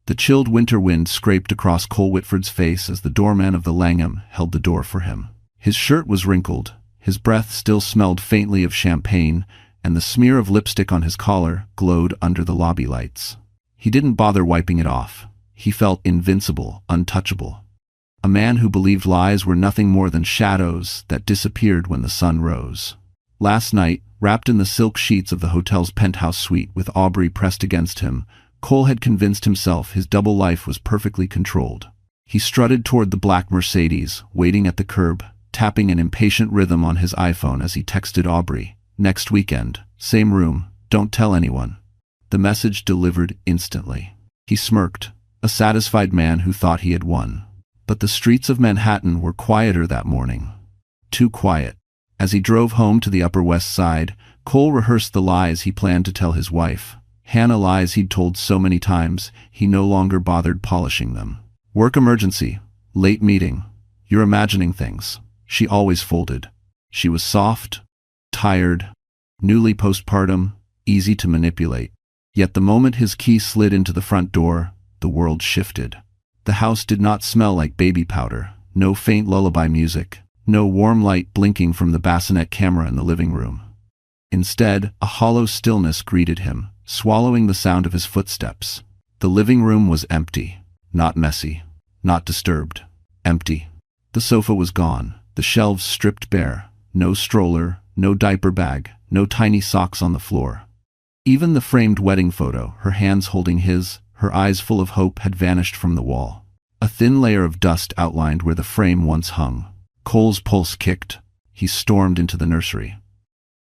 The chilled winter wind scraped across Cole Whitford's face as the doorman of the Langham held the door for him. His shirt was wrinkled, his breath still smelled faintly of champagne, and the smear of lipstick on his collar glowed under the lobby lights. He didn't bother wiping it off. He felt invincible, untouchable. A man who believed lies were nothing more than shadows that disappeared when the sun rose. Last night, wrapped in the silk sheets of the hotel's penthouse suite with Aubrey pressed against him, Cole had convinced himself his double life was perfectly controlled. He strutted toward the black Mercedes, waiting at the curb, tapping an impatient rhythm on his iPhone as he texted Aubrey, "Next weekend, same room, don't tell anyone." The message delivered instantly. He smirked, a satisfied man who thought he had won. But the streets of Manhattan were quieter that morning. Too quiet. As he drove home to the Upper West Side, Cole rehearsed the lies he planned to tell his wife. Hannah lies he'd told so many times, he no longer bothered polishing them. "Work emergency. Late meeting. You're imagining things." She always folded. She was soft, tired, newly postpartum, easy to manipulate. Yet the moment his key slid into the front door, the world shifted. The house did not smell like baby powder, no faint lullaby music, no warm light blinking from the bassinet camera in the living room. Instead, a hollow stillness greeted him, swallowing the sound of his footsteps. The living room was empty, not messy, not disturbed. Empty. The sofa was gone, the shelves stripped bare, no stroller, no diaper bag, no tiny socks on the floor. Even the framed wedding photo, her hands holding his, her eyes full of hope, had vanished from the wall. A thin layer of dust outlined where the frame once hung. Cole's pulse kicked. He stormed into the nursery.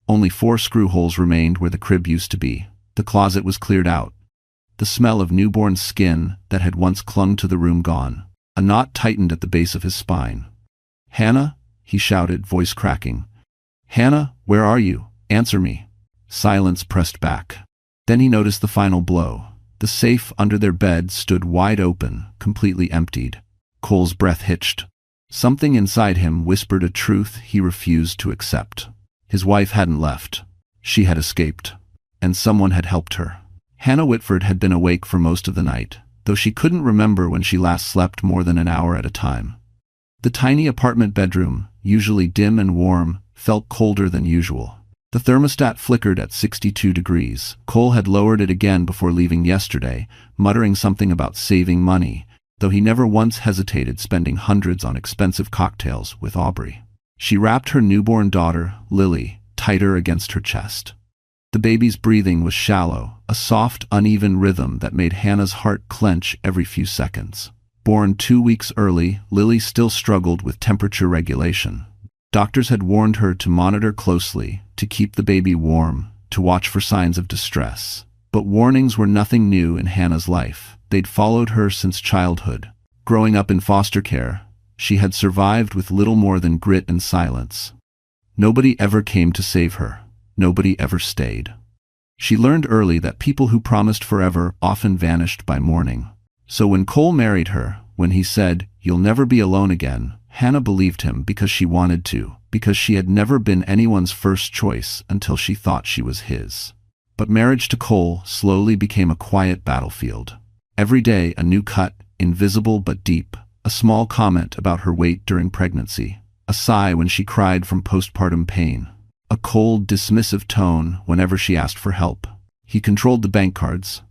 Only 4 screw holes remained where the crib used to be. The closet was cleared out. The smell of newborn skin that had once clung to the room gone. A knot tightened at the base of his spine. "Hannah?" he shouted, voice cracking. "Hannah, where are you? Answer me." Silence pressed back. Then he noticed the final blow. The safe under their bed stood wide open, completely emptied. Cole's breath hitched. Something inside him whispered a truth he refused to accept. His wife hadn't left. She had escaped. And someone had helped her. Hannah Whitford had been awake for most of the night, though she couldn't remember when she last slept more than an hour at a time. The tiny apartment bedroom, usually dim and warm, felt colder than usual. The thermostat flickered at 62 degrees. Cole had lowered it again before leaving yesterday, muttering something about saving money, though he never once hesitated spending hundreds on expensive cocktails with Aubrey. She wrapped her newborn daughter, Lily, tighter against her chest. The baby's breathing was shallow, a soft, uneven rhythm that made Hannah's heart clench every few seconds. Born 2 weeks early, Lily still struggled with temperature regulation. Doctors had warned her to monitor closely, to keep the baby warm, to watch for signs of distress. But warnings were nothing new in Hannah's life. They'd followed her since childhood. Growing up in foster care, she had survived with little more than grit and silence. Nobody ever came to save her. Nobody ever stayed. She learned early that people who promised forever often vanished by morning. So when Cole married her, when he said, "You'll never be alone again," Hannah believed him because she wanted to, because she had never been anyone's first choice until she thought she was his. But marriage to Cole slowly became a quiet battlefield. Every day a new cut, invisible but deep, a small comment about her weight during pregnancy, a sigh when she cried from postpartum pain, a cold, dismissive tone whenever she asked for help. He controlled the bank cards.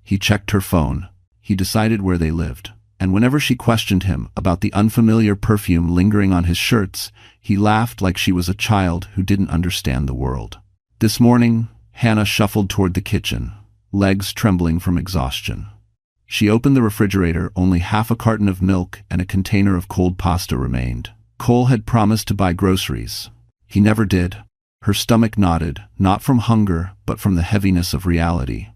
He checked her phone. He decided where they lived. And whenever she questioned him about the unfamiliar perfume lingering on his shirts, he laughed like she was a child who didn't understand the world. This morning, Hannah shuffled toward the kitchen, legs trembling from exhaustion. She opened the refrigerator. Only half a carton of milk and a container of cold pasta remained. Cole had promised to buy groceries. He never did. Her stomach knotted, not from hunger, but from the heaviness of reality.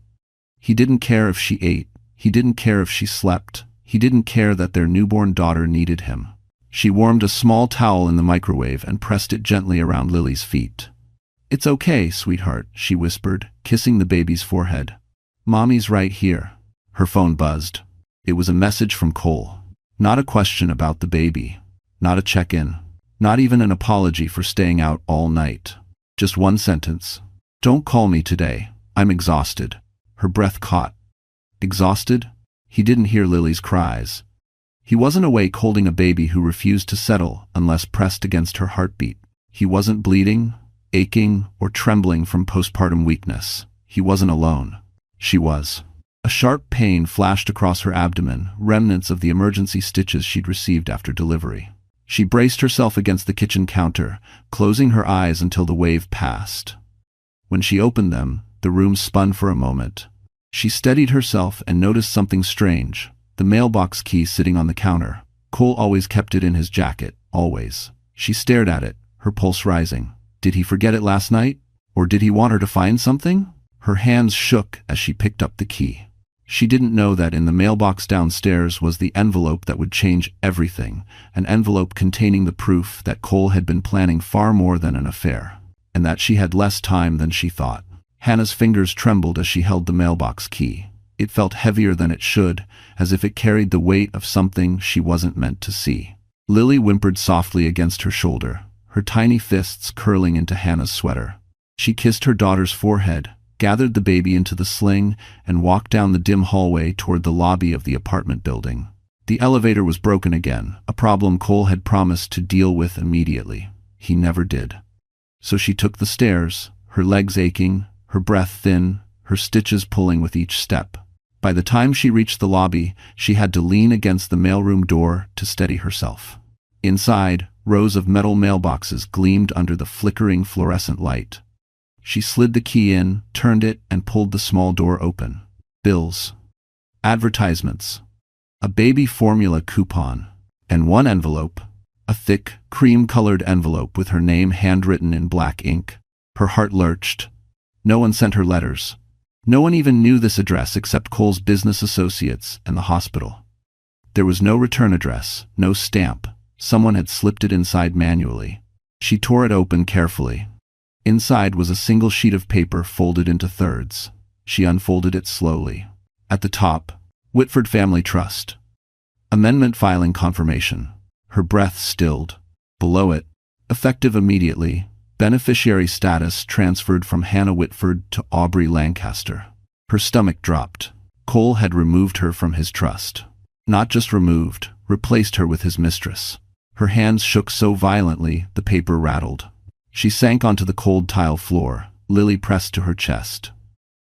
He didn't care if she ate. He didn't care if she slept. He didn't care that their newborn daughter needed him. She warmed a small towel in the microwave and pressed it gently around Lily's feet. "It's okay, sweetheart," she whispered, kissing the baby's forehead. "Mommy's right here." Her phone buzzed. It was a message from Cole. Not a question about the baby. Not a check-in. Not even an apology for staying out all night. Just one sentence. "Don't call me today. I'm exhausted." Her breath caught. Exhausted? He didn't hear Lily's cries. He wasn't awake holding a baby who refused to settle unless pressed against her heartbeat. He wasn't bleeding, aching, or trembling from postpartum weakness. He wasn't alone. She was. A sharp pain flashed across her abdomen, remnants of the emergency stitches she'd received after delivery. She braced herself against the kitchen counter, closing her eyes until the wave passed. When she opened them, the room spun for a moment. She steadied herself and noticed something strange. The mailbox key sitting on the counter. Cole always kept it in his jacket, always. She stared at it, her pulse rising. Did he forget it last night? Or did he want her to find something? Her hands shook as she picked up the key. She didn't know that in the mailbox downstairs was the envelope that would change everything, an envelope containing the proof that Cole had been planning far more than an affair, and that she had less time than she thought. Hannah's fingers trembled as she held the mailbox key. It felt heavier than it should, as if it carried the weight of something she wasn't meant to see. Lily whimpered softly against her shoulder, her tiny fists curling into Hannah's sweater. She kissed her daughter's forehead, gathered the baby into the sling, and walked down the dim hallway toward the lobby of the apartment building. The elevator was broken again, a problem Cole had promised to deal with immediately. He never did. So she took the stairs, her legs aching, her breath thin, her stitches pulling with each step. By the time she reached the lobby, she had to lean against the mailroom door to steady herself. Inside, rows of metal mailboxes gleamed under the flickering fluorescent light. She slid the key in, turned it, and pulled the small door open. Bills. Advertisements. A baby formula coupon. And one envelope. A thick, cream-colored envelope with her name handwritten in black ink. Her heart lurched. No one sent her letters. No one even knew this address except Cole's business associates and the hospital. There was no return address, no stamp. Someone had slipped it inside manually. She tore it open carefully. Inside was a single sheet of paper folded into thirds. She unfolded it slowly. At the top, Whitford Family Trust. Amendment filing confirmation. Her breath stilled. Below it, effective immediately, beneficiary status transferred from Hannah Whitford to Aubrey Lancaster. Her stomach dropped. Cole had removed her from his trust. Not just removed, replaced her with his mistress. Her hands shook so violently, the paper rattled. She sank onto the cold tile floor, Lily pressed to her chest.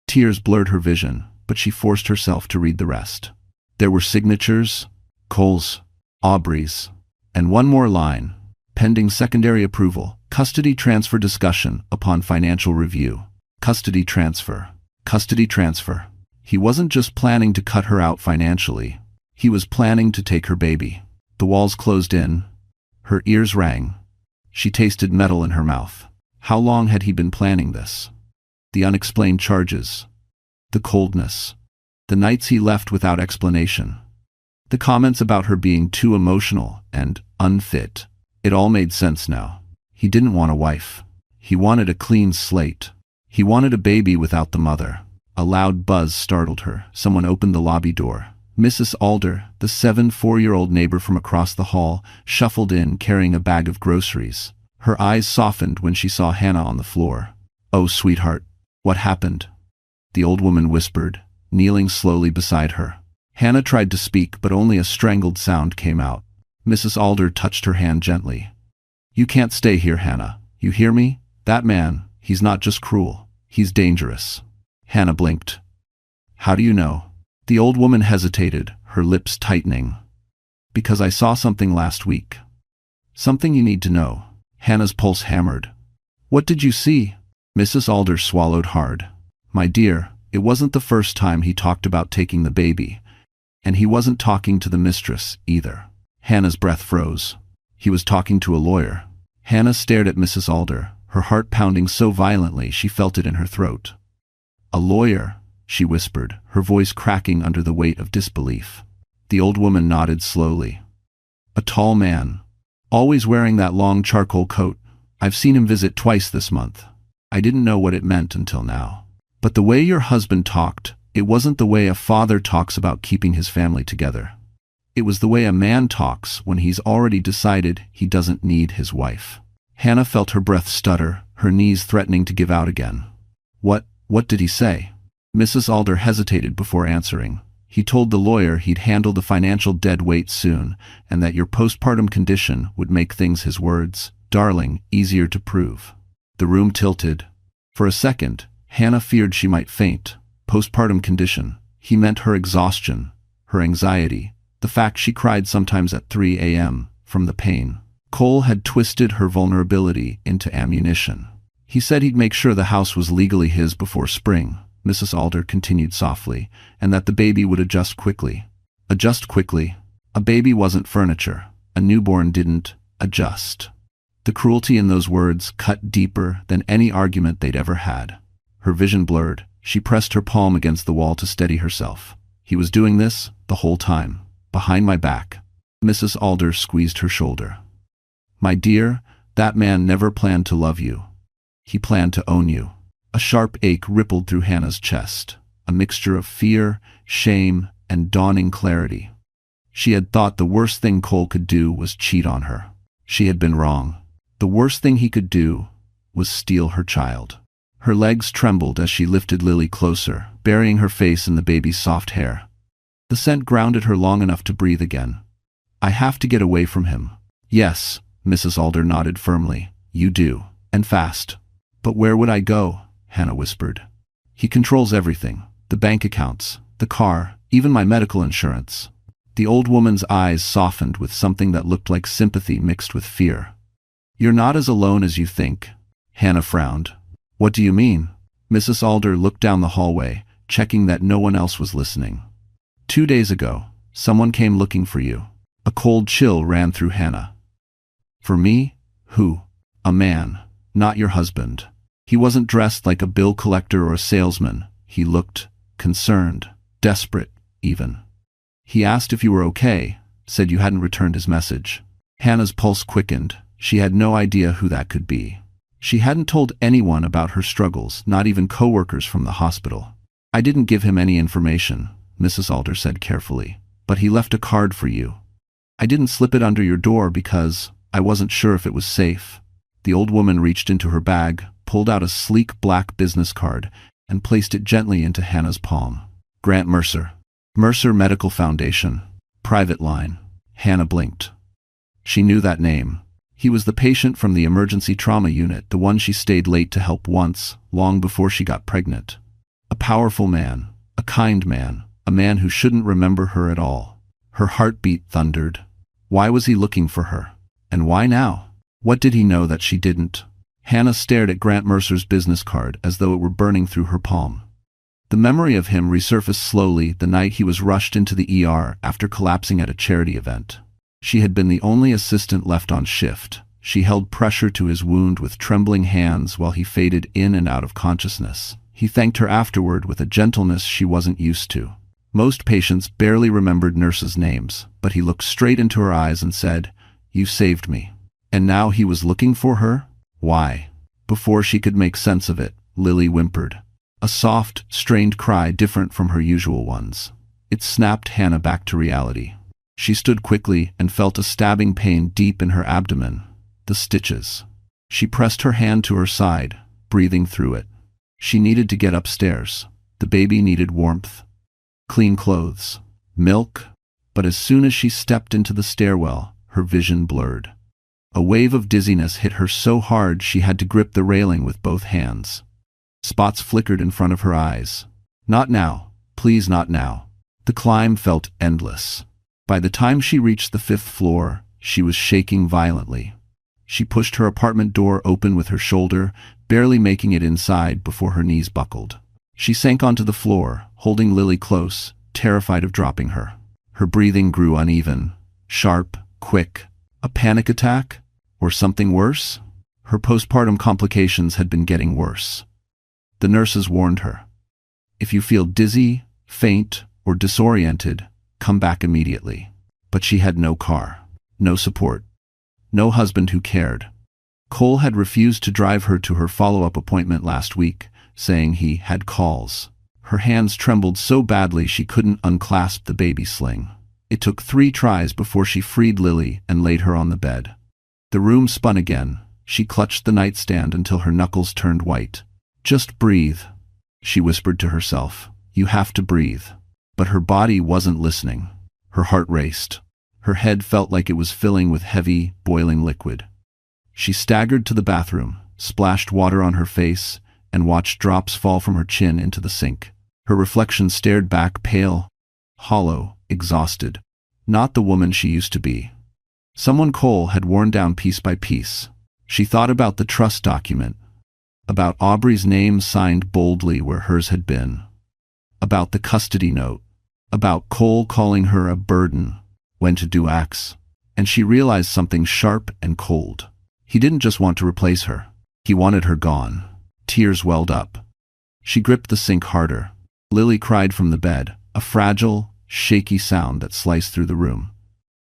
Tears blurred her vision, but she forced herself to read the rest. There were signatures, Cole's, Aubrey's, and one more line, pending secondary approval, custody transfer discussion upon financial review. Custody transfer. Custody transfer. He wasn't just planning to cut her out financially. He was planning to take her baby. The walls closed in. Her ears rang. She tasted metal in her mouth. How long had he been planning this? The unexplained charges. The coldness. The nights he left without explanation. The comments about her being too emotional and unfit. It all made sense now. He didn't want a wife. He wanted a clean slate. He wanted a baby without the mother. A loud buzz startled her. Someone opened the lobby door. Mrs. Alder, the 4-year-old neighbor from across the hall, shuffled in carrying a bag of groceries. Her eyes softened when she saw Hannah on the floor. "Oh, sweetheart, what happened?" the old woman whispered, kneeling slowly beside her. Hannah tried to speak, but only a strangled sound came out. Mrs. Alder touched her hand gently. "You can't stay here, Hannah. You hear me? That man, he's not just cruel. He's dangerous." Hannah blinked. "How do you know?" The old woman hesitated, her lips tightening. "Because I saw something last week. Something you need to know." Hannah's pulse hammered. "What did you see?" Mrs. Alder swallowed hard. "My dear, it wasn't the first time he talked about taking the baby. And he wasn't talking to the mistress, either." Hannah's breath froze. He was talking to a lawyer. Hannah stared at Mrs. Alder, her heart pounding so violently she felt it in her throat. "A lawyer," she whispered, her voice cracking under the weight of disbelief. The old woman nodded slowly. "A tall man. Always wearing that long charcoal coat. I've seen him visit twice this month. I didn't know what it meant until now. But the way your husband talked, it wasn't the way a father talks about keeping his family together. It was the way a man talks when he's already decided he doesn't need his wife." Hannah felt her breath stutter, her knees threatening to give out again. What did he say?" Mrs. Alder hesitated before answering. He told the lawyer he'd handle the financial dead weight soon, and that your postpartum condition would make things, his words, darling, easier to prove. The room tilted. For a second, Hannah feared she might faint. Postpartum condition. He meant her exhaustion, her anxiety, the fact she cried sometimes at 3 a.m. from the pain. Cole had twisted her vulnerability into ammunition. He said he'd make sure the house was legally his before spring, Mrs. Alder continued softly, and that the baby would adjust quickly. Adjust quickly? A baby wasn't furniture. A newborn didn't adjust. The cruelty in those words cut deeper than any argument they'd ever had. Her vision blurred. She pressed her palm against the wall to steady herself. He was doing this the whole time, behind my back. Mrs. Alder squeezed her shoulder. My dear, that man never planned to love you. He planned to own you. A sharp ache rippled through Hannah's chest, a mixture of fear, shame, and dawning clarity. She had thought the worst thing Cole could do was cheat on her. She had been wrong. The worst thing he could do was steal her child. Her legs trembled as she lifted Lily closer, burying her face in the baby's soft hair. The scent grounded her long enough to breathe again. I have to get away from him. Yes, Mrs. Alder nodded firmly. You do. And fast. But where would I go? Hannah whispered. He controls everything. The bank accounts, the car, even my medical insurance. The old woman's eyes softened with something that looked like sympathy mixed with fear. You're not as alone as you think. Hannah frowned. What do you mean? Mrs. Alder looked down the hallway, checking that no one else was listening. 2 days ago, someone came looking for you. A cold chill ran through Hannah. For me? Who? A man. Not your husband. He wasn't dressed like a bill collector or a salesman. He looked concerned, desperate, even. He asked if you were okay, said you hadn't returned his message. Hannah's pulse quickened. She had no idea who that could be. She hadn't told anyone about her struggles, not even coworkers from the hospital. I didn't give him any information, Mrs. Alder said carefully, but he left a card for you. I didn't slip it under your door because I wasn't sure if it was safe. The old woman reached into her bag, pulled out a sleek black business card, and placed it gently into Hannah's palm. Grant Mercer. Mercer Medical Foundation. Private line. Hannah blinked. She knew that name. He was the patient from the emergency trauma unit, the one she stayed late to help once, long before she got pregnant. A powerful man, a kind man, a man who shouldn't remember her at all. Her heartbeat thundered. Why was he looking for her? And why now? What did he know that she didn't? Hannah stared at Grant Mercer's business card as though it were burning through her palm. The memory of him resurfaced slowly the night he was rushed into the ER after collapsing at a charity event. She had been the only assistant left on shift. She held pressure to his wound with trembling hands while he faded in and out of consciousness. He thanked her afterward with a gentleness she wasn't used to. Most patients barely remembered nurses' names, but he looked straight into her eyes and said, "You saved me." And now he was looking for her? Why? Before she could make sense of it, Lily whimpered. A soft, strained cry different from her usual ones. It snapped Hannah back to reality. She stood quickly and felt a stabbing pain deep in her abdomen. The stitches. She pressed her hand to her side, breathing through it. She needed to get upstairs. The baby needed warmth. Clean clothes. Milk. But as soon as she stepped into the stairwell, her vision blurred. A wave of dizziness hit her so hard she had to grip the railing with both hands. Spots flickered in front of her eyes. Not now. Please, not now. The climb felt endless. By the time she reached the 5th floor, she was shaking violently. She pushed her apartment door open with her shoulder, barely making it inside before her knees buckled. She sank onto the floor, holding Lily close, terrified of dropping her. Her breathing grew uneven, sharp, quick. A panic attack? Or something worse? Her postpartum complications had been getting worse. The nurses warned her. If you feel dizzy, faint, or disoriented, come back immediately. But she had no car, no support, no husband who cared. Cole had refused to drive her to her follow-up appointment last week, saying he had calls. Her hands trembled so badly she couldn't unclasp the baby sling. It took 3 tries before she freed Lily and laid her on the bed. The room spun again. She clutched the nightstand until her knuckles turned white. Just breathe, she whispered to herself. You have to breathe. But her body wasn't listening. Her heart raced. Her head felt like it was filling with heavy, boiling liquid. She staggered to the bathroom, splashed water on her face, and watched drops fall from her chin into the sink. Her reflection stared back, pale, hollow, exhausted. Not the woman she used to be. Someone Cole had worn down piece by piece. She thought about the trust document, about Aubrey's name signed boldly where hers had been, about the custody note, about Cole calling her a burden when to do acts, and she realized something sharp and cold. He didn't just want to replace her. He wanted her gone. Tears welled up. She gripped the sink harder. Lily cried from the bed, a fragile, shaky sound that sliced through the room.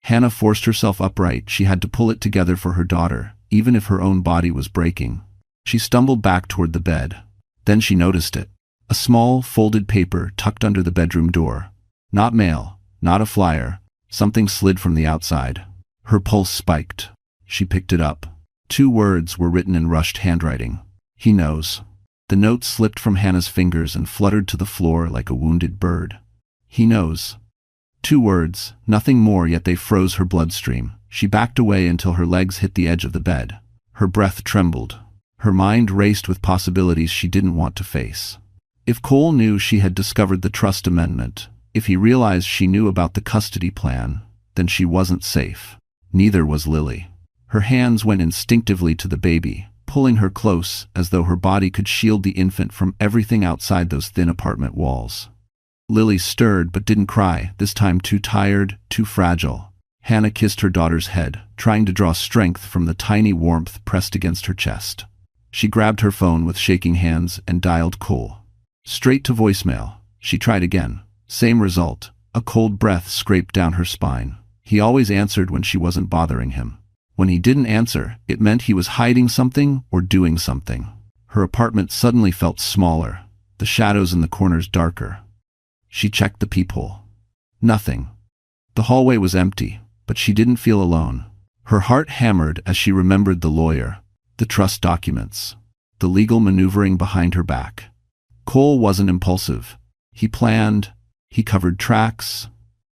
Hannah forced herself upright. She had to pull it together for her daughter, even if her own body was breaking. She stumbled back toward the bed. Then she noticed it. A small, folded paper tucked under the bedroom door. Not mail, not a flyer. Something slid from the outside. Her pulse spiked. She picked it up. 2 words were written in rushed handwriting. He knows. The note slipped from Hannah's fingers and fluttered to the floor like a wounded bird. He knows. 2 words, nothing more, yet they froze her bloodstream. She backed away until her legs hit the edge of the bed. Her breath trembled. Her mind raced with possibilities she didn't want to face. If Cole knew she had discovered the trust amendment, if he realized she knew about the custody plan, then she wasn't safe. Neither was Lily. Her hands went instinctively to the baby, pulling her close as though her body could shield the infant from everything outside those thin apartment walls. Lily stirred but didn't cry, this time too tired, too fragile. Hannah kissed her daughter's head, trying to draw strength from the tiny warmth pressed against her chest. She grabbed her phone with shaking hands and dialed Cole. Straight to voicemail. She tried again. Same result. A cold breath scraped down her spine. He always answered when she wasn't bothering him. When he didn't answer, it meant he was hiding something or doing something. Her apartment suddenly felt smaller, the shadows in the corners darker. She checked the peephole. Nothing. The hallway was empty, but she didn't feel alone. Her heart hammered as she remembered the lawyer, the trust documents, the legal maneuvering behind her back. Cole wasn't impulsive. He planned. He covered tracks.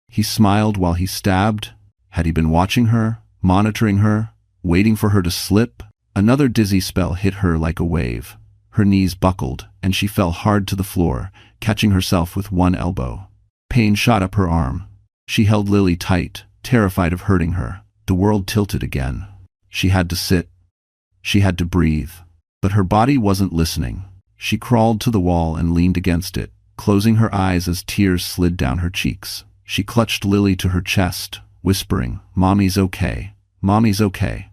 He smiled while he stabbed. Had he been watching her, monitoring her, waiting for her to slip? Another dizzy spell hit her like a wave. Her knees buckled, and she fell hard to the floor, catching herself with one elbow. Pain shot up her arm. She held Lily tight, terrified of hurting her. The world tilted again. She had to sit. She had to breathe. But her body wasn't listening. She crawled to the wall and leaned against it, closing her eyes as tears slid down her cheeks. She clutched Lily to her chest, whispering, "Mommy's okay. Mommy's okay."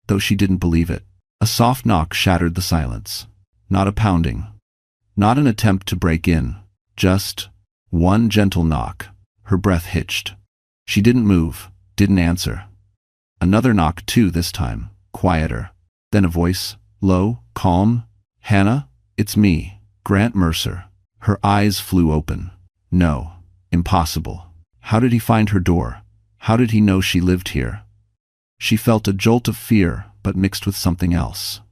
Though she didn't believe it. A soft knock shattered the silence. Not a pounding. Not an attempt to break in. Just one gentle knock. Her breath hitched. She didn't move, didn't answer. Another knock too this time, quieter. Then a voice, low, calm. "Hannah, it's me, Grant Mercer." Her eyes flew open. No. Impossible. How did he find her door? How did he know she lived here? She felt a jolt of fear, but mixed with something else.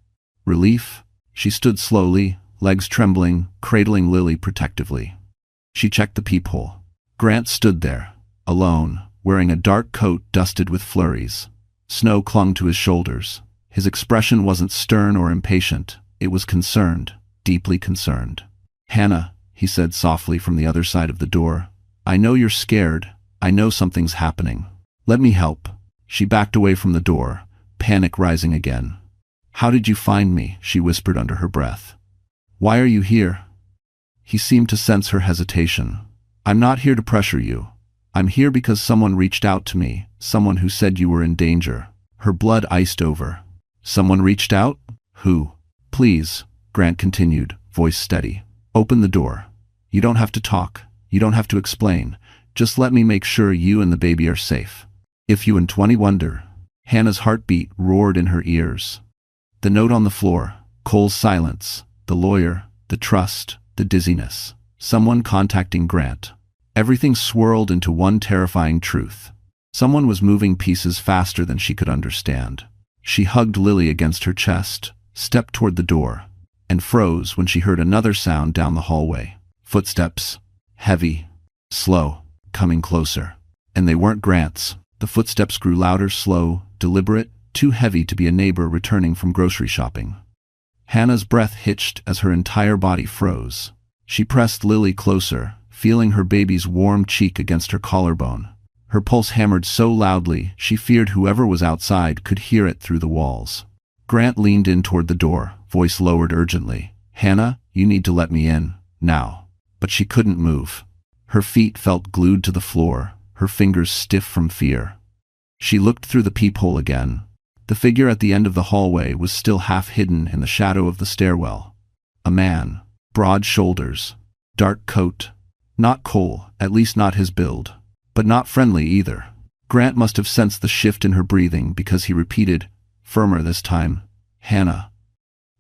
Relief. She stood slowly, legs trembling, cradling Lily protectively. She checked the peephole. Grant stood there, alone, wearing a dark coat dusted with flurries. Snow clung to his shoulders. His expression wasn't stern or impatient. It was concerned, deeply concerned. "Hannah," he said softly from the other side of the door. "I know you're scared. I know something's happening. Let me help." She backed away from the door, panic rising again. "How did you find me?" she whispered under her breath. "Why are you here?" He seemed to sense her hesitation. "I'm not here to pressure you. I'm here because someone reached out to me, someone who said you were in danger." Her blood iced over. "Someone reached out? Who?" "Please," Grant continued, voice steady. "Open the door. You don't have to talk. You don't have to explain. Just let me make sure you and the baby are safe. If you and 20 wonder." Hannah's heartbeat roared in her ears. The note on the floor, Cole's silence, the lawyer, the trust, the dizziness. Someone contacting Grant. Everything swirled into one terrifying truth. Someone was moving pieces faster than she could understand. She hugged Lily against her chest, stepped toward the door, and froze when she heard another sound down the hallway. Footsteps. Heavy. Slow, coming closer. And they weren't Grant's. The footsteps grew louder, slow, deliberate, too heavy to be a neighbor returning from grocery shopping. Hannah's breath hitched as her entire body froze. She pressed Lily closer, feeling her baby's warm cheek against her collarbone. Her pulse hammered so loudly she feared whoever was outside could hear it through the walls. Grant leaned in toward the door, voice lowered urgently. "Hannah, you need to let me in, now." But she couldn't move. Her feet felt glued to the floor, her fingers stiff from fear. She looked through the peephole again. The figure at the end of the hallway was still half hidden in the shadow of the stairwell. A man, broad shoulders, dark coat. Not Cole, at least not his build. But not friendly either. Grant must have sensed the shift in her breathing because he repeated, firmer this time, "Hannah."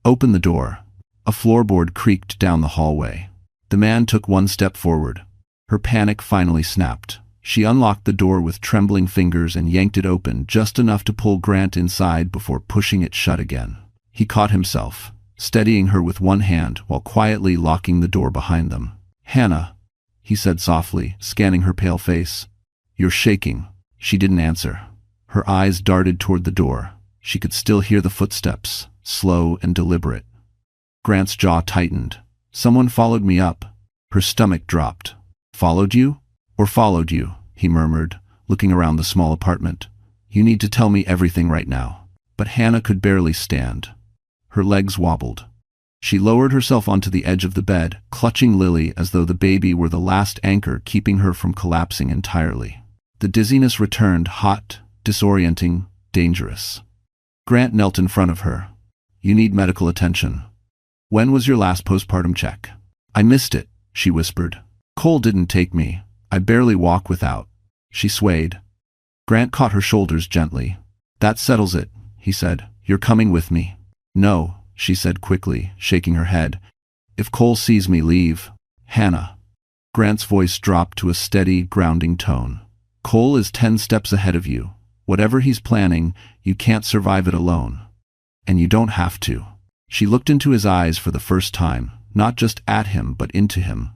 "Open the door." A floorboard creaked down the hallway. The man took one step forward. Her panic finally snapped. She unlocked the door with trembling fingers and yanked it open just enough to pull Grant inside before pushing it shut again. He caught himself, steadying her with one hand while quietly locking the door behind them. "Hannah," he said softly, scanning her pale face. "You're shaking." She didn't answer. Her eyes darted toward the door. She could still hear the footsteps, slow and deliberate. Grant's jaw tightened. "Someone followed me up." Her stomach dropped. "Followed you? Or followed you?" he murmured, looking around the small apartment. "You need to tell me everything right now." But Hannah could barely stand. Her legs wobbled. She lowered herself onto the edge of the bed, clutching Lily as though the baby were the last anchor keeping her from collapsing entirely. The dizziness returned, hot, disorienting, dangerous. Grant knelt in front of her. "You need medical attention." "When was your last postpartum check?" "I missed it," she whispered. "Cole didn't take me. I barely walk without." She swayed. Grant caught her shoulders gently. "That settles it," he said. "You're coming with me." "No," she said quickly, shaking her head. "If Cole sees me leave." "Hannah." Grant's voice dropped to a steady, grounding tone. "Cole is 10 steps ahead of you. Whatever he's planning, you can't survive it alone. And you don't have to." She looked into his eyes for the first time, not just at him but into him.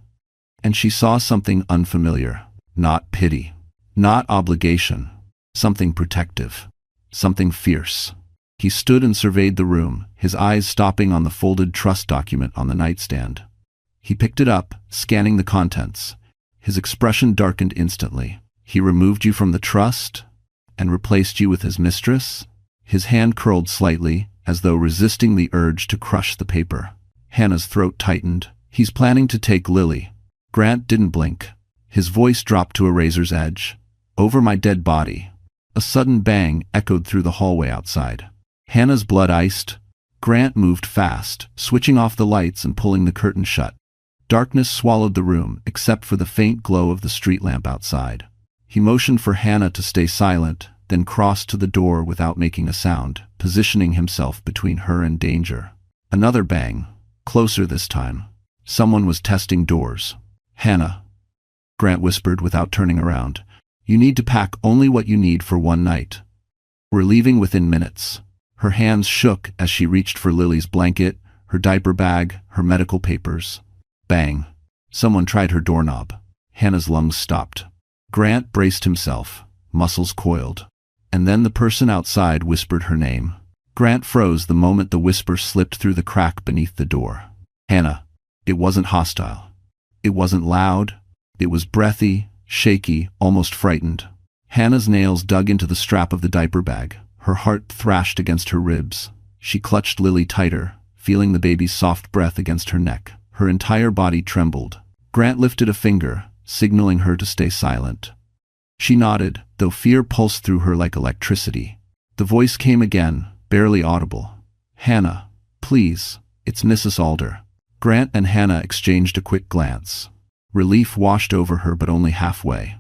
And she saw something unfamiliar. Not pity. Not obligation. Something protective. Something fierce. He stood and surveyed the room, his eyes stopping on the folded trust document on the nightstand. He picked it up, scanning the contents. His expression darkened instantly. "He removed you from the trust? And replaced you with his mistress?" His hand curled slightly, as though resisting the urge to crush the paper. Hannah's throat tightened. "He's planning to take Lily." Grant didn't blink. His voice dropped to a razor's edge. "Over my dead body." A sudden bang echoed through the hallway outside. Hannah's blood iced. Grant moved fast, switching off the lights and pulling the curtain shut. Darkness swallowed the room, except for the faint glow of the street lamp outside. He motioned for Hannah to stay silent, then crossed to the door without making a sound, positioning himself between her and danger. Another bang, closer this time. Someone was testing doors. "Hannah," Grant whispered without turning around, "you need to pack only what you need for one night. We're leaving within minutes." Her hands shook as she reached for Lily's blanket, her diaper bag, her medical papers. Bang. Someone tried her doorknob. Hannah's lungs stopped. Grant braced himself, muscles coiled. And then the person outside whispered her name. Grant froze the moment the whisper slipped through the crack beneath the door. "Hannah." It wasn't hostile. It wasn't loud. It was breathy, shaky, almost frightened. Hannah's nails dug into the strap of the diaper bag. Her heart thrashed against her ribs. She clutched Lily tighter, feeling the baby's soft breath against her neck. Her entire body trembled. Grant lifted a finger, signaling her to stay silent. She nodded, though fear pulsed through her like electricity. The voice came again, barely audible. "Hannah, please, it's Mrs. Alder." Grant and Hannah exchanged a quick glance. Relief washed over her, but only halfway.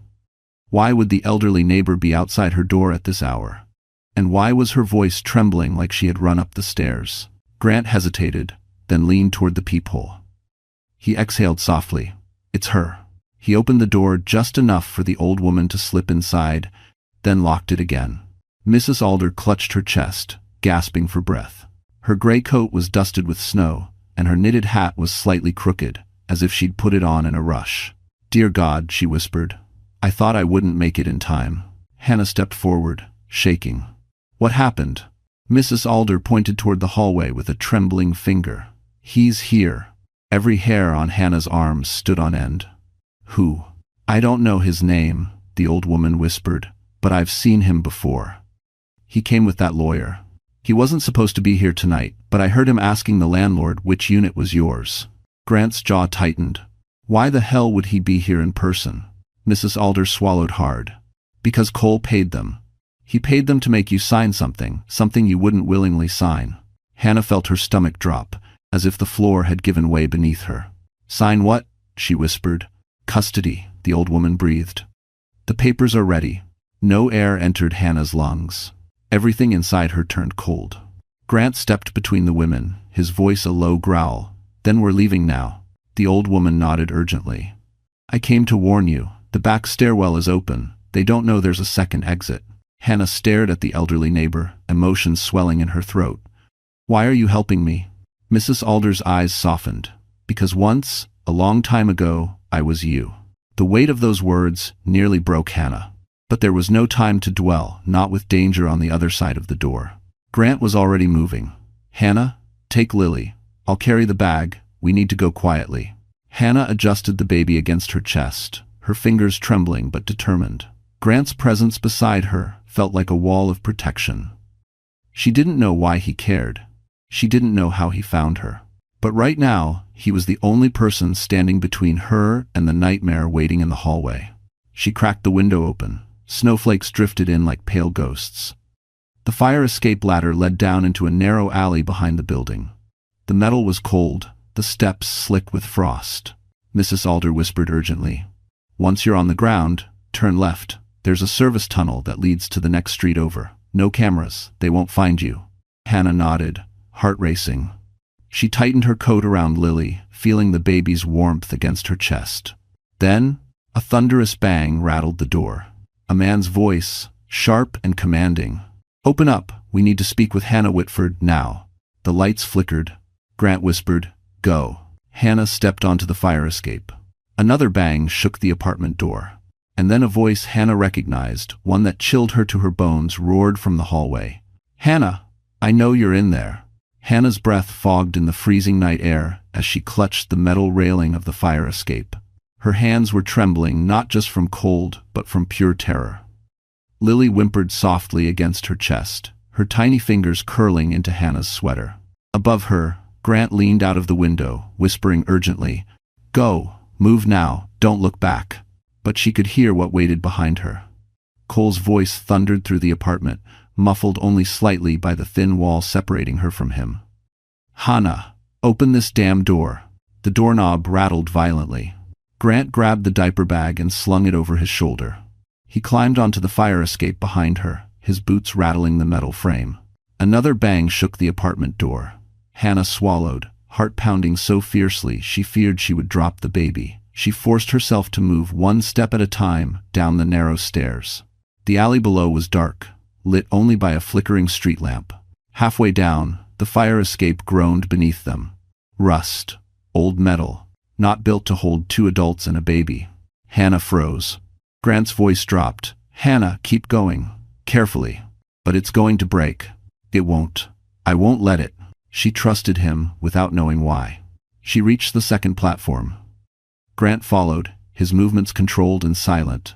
Why would the elderly neighbor be outside her door at this hour? And why was her voice trembling like she had run up the stairs? Grant hesitated, then leaned toward the peephole. He exhaled softly. "It's her." He opened the door just enough for the old woman to slip inside, then locked it again. Mrs. Alder clutched her chest, gasping for breath. Her gray coat was dusted with snow, and her knitted hat was slightly crooked, as if she'd put it on in a rush. Dear God, she whispered. I thought I wouldn't make it in time. Hannah stepped forward, shaking. What happened? Mrs. Alder pointed toward the hallway with a trembling finger. He's here. Every hair on Hannah's arms stood on end. Who? I don't know his name, the old woman whispered, but I've seen him before. He came with that lawyer. He wasn't supposed to be here tonight, but I heard him asking the landlord which unit was yours. Grant's jaw tightened. Why the hell would he be here in person? Mrs. Alder swallowed hard. Because Cole paid them. He paid them to make you sign something you wouldn't willingly sign. Hannah felt her stomach drop, as if the floor had given way beneath her. Sign what? She whispered. Custody, the old woman breathed. The papers are ready. No air entered Hannah's lungs. Everything inside her turned cold. Grant stepped between the women, his voice a low growl. Then we're leaving now. The old woman nodded urgently. I came to warn you. The back stairwell is open. They don't know there's a second exit. Hannah stared at the elderly neighbor, emotions swelling in her throat. Why are you helping me? Mrs. Alder's eyes softened. Because once, a long time ago, I was you. The weight of those words nearly broke Hannah. But there was no time to dwell, not with danger on the other side of the door. Grant was already moving. Hannah, take Lily. I'll carry the bag. We need to go quietly. Hannah adjusted the baby against her chest, her fingers trembling but determined. Grant's presence beside her felt like a wall of protection. She didn't know why he cared. She didn't know how he found her. But right now, he was the only person standing between her and the nightmare waiting in the hallway. She cracked the window open. Snowflakes drifted in like pale ghosts. The fire escape ladder led down into a narrow alley behind the building. The metal was cold, the steps slick with frost. Mrs. Alder whispered urgently. Once you're on the ground, turn left. There's a service tunnel that leads to the next street over. No cameras, they won't find you. Hannah nodded, heart racing. She tightened her coat around Lily, feeling the baby's warmth against her chest. Then, a thunderous bang rattled the door. A man's voice, sharp and commanding. Open up, we need to speak with Hannah Whitford now. The lights flickered. Grant whispered, go. Hannah stepped onto the fire escape. Another bang shook the apartment door. And then a voice Hannah recognized, one that chilled her to her bones, roared from the hallway. Hannah, I know you're in there. Hannah's breath fogged in the freezing night air as she clutched the metal railing of the fire escape. Her hands were trembling not just from cold, but from pure terror. Lily whimpered softly against her chest, her tiny fingers curling into Hannah's sweater. Above her, Grant leaned out of the window, whispering urgently, Go, move now, don't look back. But she could hear what waited behind her. Cole's voice thundered through the apartment, muffled only slightly by the thin wall separating her from him. Hannah, open this damn door. The doorknob rattled violently. Grant grabbed the diaper bag and slung it over his shoulder. He climbed onto the fire escape behind her, his boots rattling the metal frame. Another bang shook the apartment door. Hannah swallowed, heart pounding so fiercely she feared she would drop the baby. She forced herself to move one step at a time down the narrow stairs. The alley below was dark, lit only by a flickering street lamp. Halfway down, the fire escape groaned beneath them. Rust, old metal, not built to hold two adults and a baby. Hannah froze. Grant's voice dropped. Hannah, keep going. Carefully. But it's going to break. It won't. I won't let it. She trusted him without knowing why. She reached the second platform. Grant followed, his movements controlled and silent.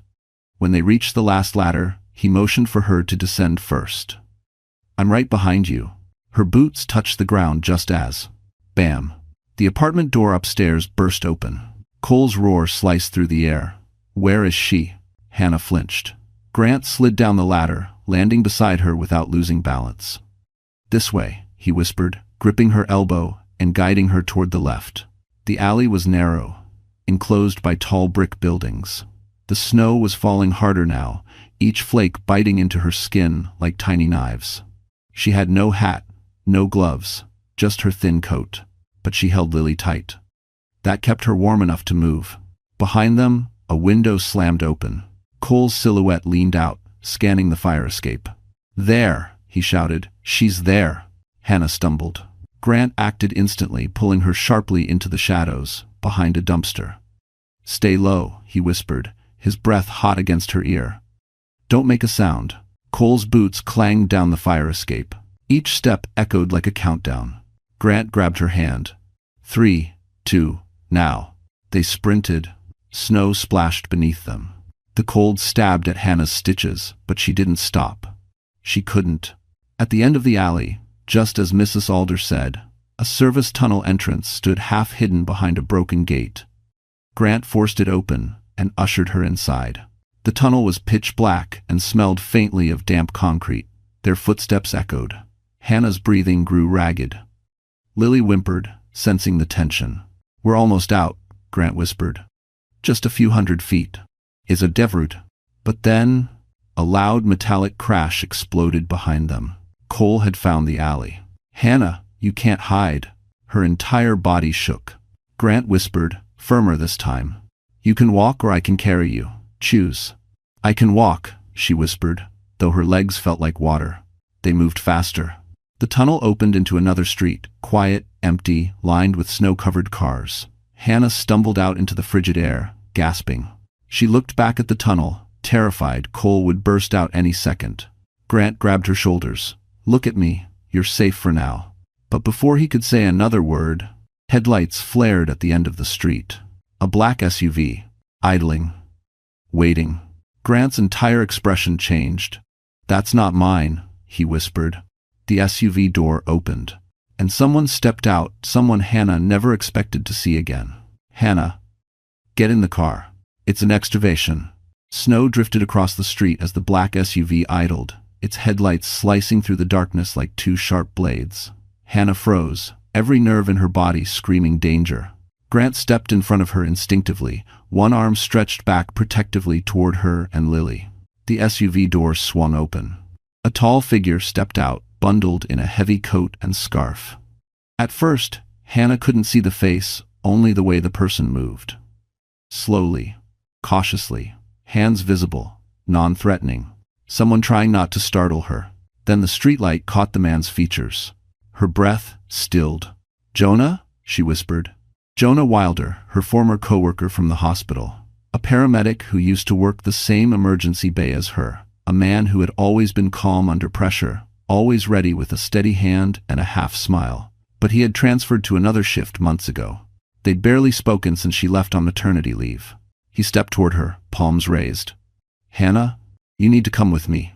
When they reached the last ladder, he motioned for her to descend first. I'm right behind you. Her boots touched the ground just as. Bam. The apartment door upstairs burst open. Cole's roar sliced through the air. Where is she? Hannah flinched. Grant slid down the ladder, landing beside her without losing balance. This way, he whispered, gripping her elbow and guiding her toward the left. The alley was narrow, enclosed by tall brick buildings. The snow was falling harder now, each flake biting into her skin like tiny knives. She had no hat, no gloves, just her thin coat, but she held Lily tight. That kept her warm enough to move. Behind them, a window slammed open. Cole's silhouette leaned out, scanning the fire escape. There, he shouted. She's there. Hannah stumbled. Grant acted instantly, pulling her sharply into the shadows, behind a dumpster. Stay low, he whispered, his breath hot against her ear. Don't make a sound. Cole's boots clanged down the fire escape. Each step echoed like a countdown. Grant grabbed her hand. 3, 2, now. They sprinted. Snow splashed beneath them. The cold stabbed at Hannah's stitches, but she didn't stop. She couldn't. At the end of the alley, just as Mrs. Alder said, a service tunnel entrance stood half hidden behind a broken gate. Grant forced it open and ushered her inside. The tunnel was pitch black and smelled faintly of damp concrete. Their footsteps echoed. Hannah's breathing grew ragged. Lily whimpered, sensing the tension. We're almost out, Grant whispered. Just a few hundred feet. Is a Devrut. But then, a loud metallic crash exploded behind them. Cole had found the alley. Hannah, you can't hide. Her entire body shook. Grant whispered, firmer this time. You can walk or I can carry you. Choose. I can walk, she whispered, though her legs felt like water. They moved faster. The tunnel opened into another street, quiet, empty, lined with snow-covered cars. Hannah stumbled out into the frigid air, gasping. She looked back at the tunnel, terrified Cole would burst out any second. Grant grabbed her shoulders. Look at me, you're safe for now. But before he could say another word, headlights flared at the end of the street. A black SUV, idling, waiting. Grant's entire expression changed. That's not mine, he whispered. The SUV door opened, and someone stepped out, someone Hannah never expected to see again. Hannah, get in the car. It's an excavation. Snow drifted across the street as the black SUV idled, its headlights slicing through the darkness like two sharp blades. Hannah froze, every nerve in her body screaming danger. Grant stepped in front of her instinctively, one arm stretched back protectively toward her and Lily. The SUV door swung open. A tall figure stepped out, bundled in a heavy coat and scarf. At first, Hannah couldn't see the face, only the way the person moved. Slowly, cautiously, hands visible, non-threatening. Someone trying not to startle her. Then the streetlight caught the man's features. Her breath stilled. Jonah? She whispered. Jonah Wilder, her former co-worker from the hospital. A paramedic who used to work the same emergency bay as her. A man who had always been calm under pressure, always ready with a steady hand and a half smile. But he had transferred to another shift months ago. They'd barely spoken since she left on maternity leave. He stepped toward her, palms raised. Hannah, you need to come with me.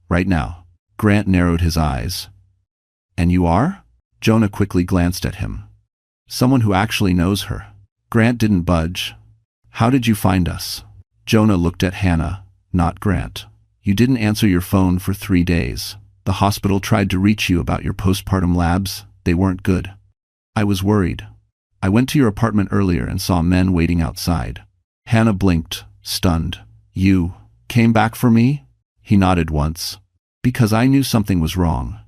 Right now. Grant narrowed his eyes. And you are? Jonah quickly glanced at him. Someone who actually knows her. Grant didn't budge. How did you find us? Jonah looked at Hannah, not Grant. You didn't answer your phone for 3 days. The hospital tried to reach you about your postpartum labs. They weren't good. I was worried. I went to your apartment earlier and saw men waiting outside. Hannah blinked, stunned. You came back for me? He nodded once. Because I knew something was wrong.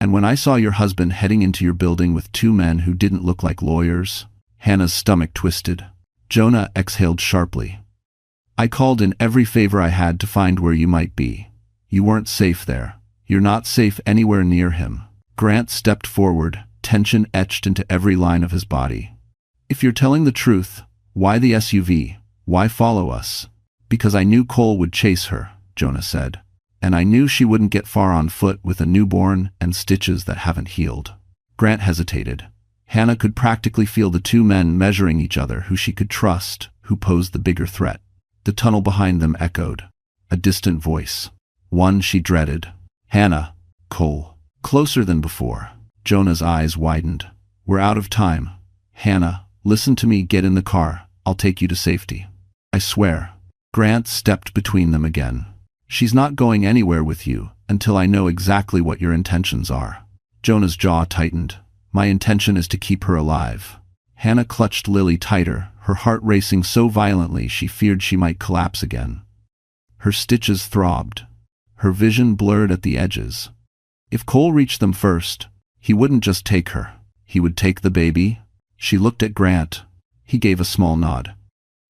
And when I saw your husband heading into your building with 2 men who didn't look like lawyers, Hannah's stomach twisted. Jonah exhaled sharply. I called in every favor I had to find where you might be. You weren't safe there. You're not safe anywhere near him. Grant stepped forward, tension etched into every line of his body. If you're telling the truth, why the SUV? Why follow us? Because I knew Cole would chase her, Jonah said. And I knew she wouldn't get far on foot with a newborn and stitches that haven't healed. Grant hesitated. Hannah could practically feel the 2 men measuring each other, who she could trust, who posed the bigger threat. The tunnel behind them echoed. A distant voice. One she dreaded. Hannah. Cole. Closer than before. Jonah's eyes widened. We're out of time. Hannah, listen to me, get in the car. I'll take you to safety. I swear. Grant stepped between them again. She's not going anywhere with you until I know exactly what your intentions are. Jonah's jaw tightened. My intention is to keep her alive. Hannah clutched Lily tighter, her heart racing so violently she feared she might collapse again. Her stitches throbbed. Her vision blurred at the edges. If Cole reached them first, he wouldn't just take her. He would take the baby. She looked at Grant. He gave a small nod.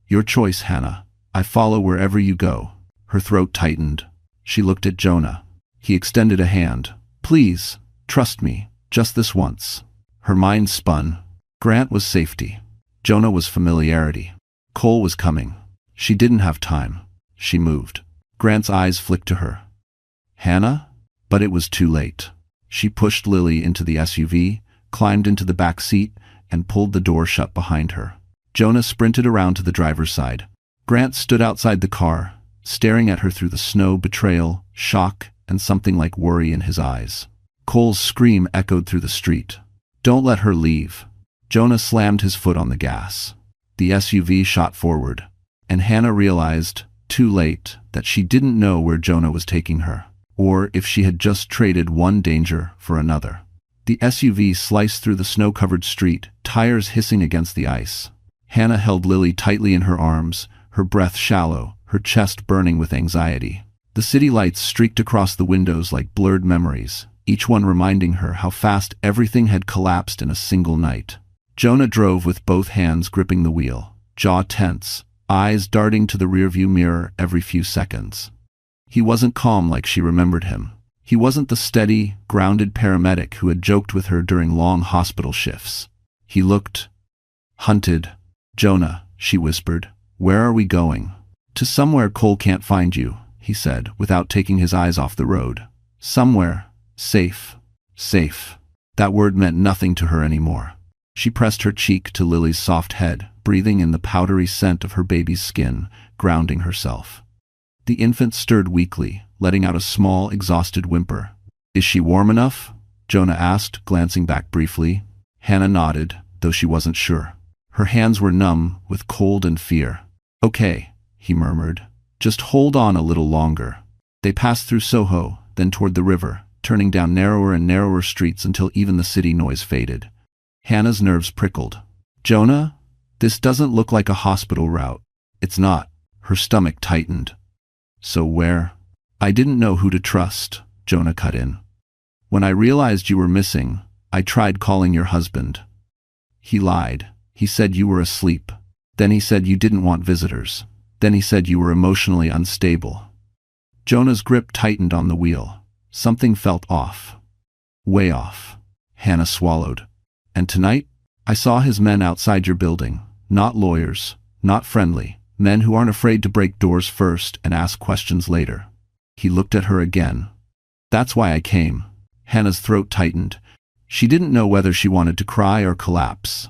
Your choice, Hannah. I follow wherever you go. Her throat tightened. She looked at Jonah. He extended a hand. Please, trust me, just this once. Her mind spun. Grant was safety. Jonah was familiarity. Cole was coming. She didn't have time. She moved. Grant's eyes flicked to her. Hannah? But it was too late. She pushed Lily into the SUV, climbed into the back seat, and pulled the door shut behind her. Jonah sprinted around to the driver's side. Grant stood outside the car, staring at her through the snow, betrayal, shock, and something like worry in his eyes. Cole's scream echoed through the street. Don't let her leave. Jonah slammed his foot on the gas. The SUV shot forward, and Hannah realized, too late, that she didn't know where Jonah was taking her, or if she had just traded one danger for another. The SUV sliced through the snow-covered street, tires hissing against the ice. Hannah held Lily tightly in her arms, her breath shallow, her chest burning with anxiety. The city lights streaked across the windows like blurred memories, each one reminding her how fast everything had collapsed in a single night. Jonah drove with both hands gripping the wheel, jaw tense, eyes darting to the rearview mirror every few seconds. He wasn't calm like she remembered him. He wasn't the steady, grounded paramedic who had joked with her during long hospital shifts. He looked hunted. Jonah, she whispered, where are we going? To somewhere Cole can't find you, he said, without taking his eyes off the road. Somewhere. Safe. Safe. That word meant nothing to her anymore. She pressed her cheek to Lily's soft head, breathing in the powdery scent of her baby's skin, grounding herself. The infant stirred weakly, letting out a small, exhausted whimper. Is she warm enough? Jonah asked, glancing back briefly. Hannah nodded, though she wasn't sure. Her hands were numb with cold and fear. Okay, he murmured. Just hold on a little longer. They passed through Soho, then toward the river, turning down narrower and narrower streets until even the city noise faded. Hannah's nerves prickled. Jonah? This doesn't look like a hospital route. It's not. Her stomach tightened. So where? I didn't know who to trust, Jonah cut in. When I realized you were missing, I tried calling your husband. He lied. He said you were asleep. Then he said you didn't want visitors. Then he said you were emotionally unstable. Jonah's grip tightened on the wheel. Something felt off. Way off. Hannah swallowed. And tonight, I saw his men outside your building. Not lawyers, not friendly. Men who aren't afraid to break doors first and ask questions later. He looked at her again. That's why I came. Hannah's throat tightened. She didn't know whether she wanted to cry or collapse.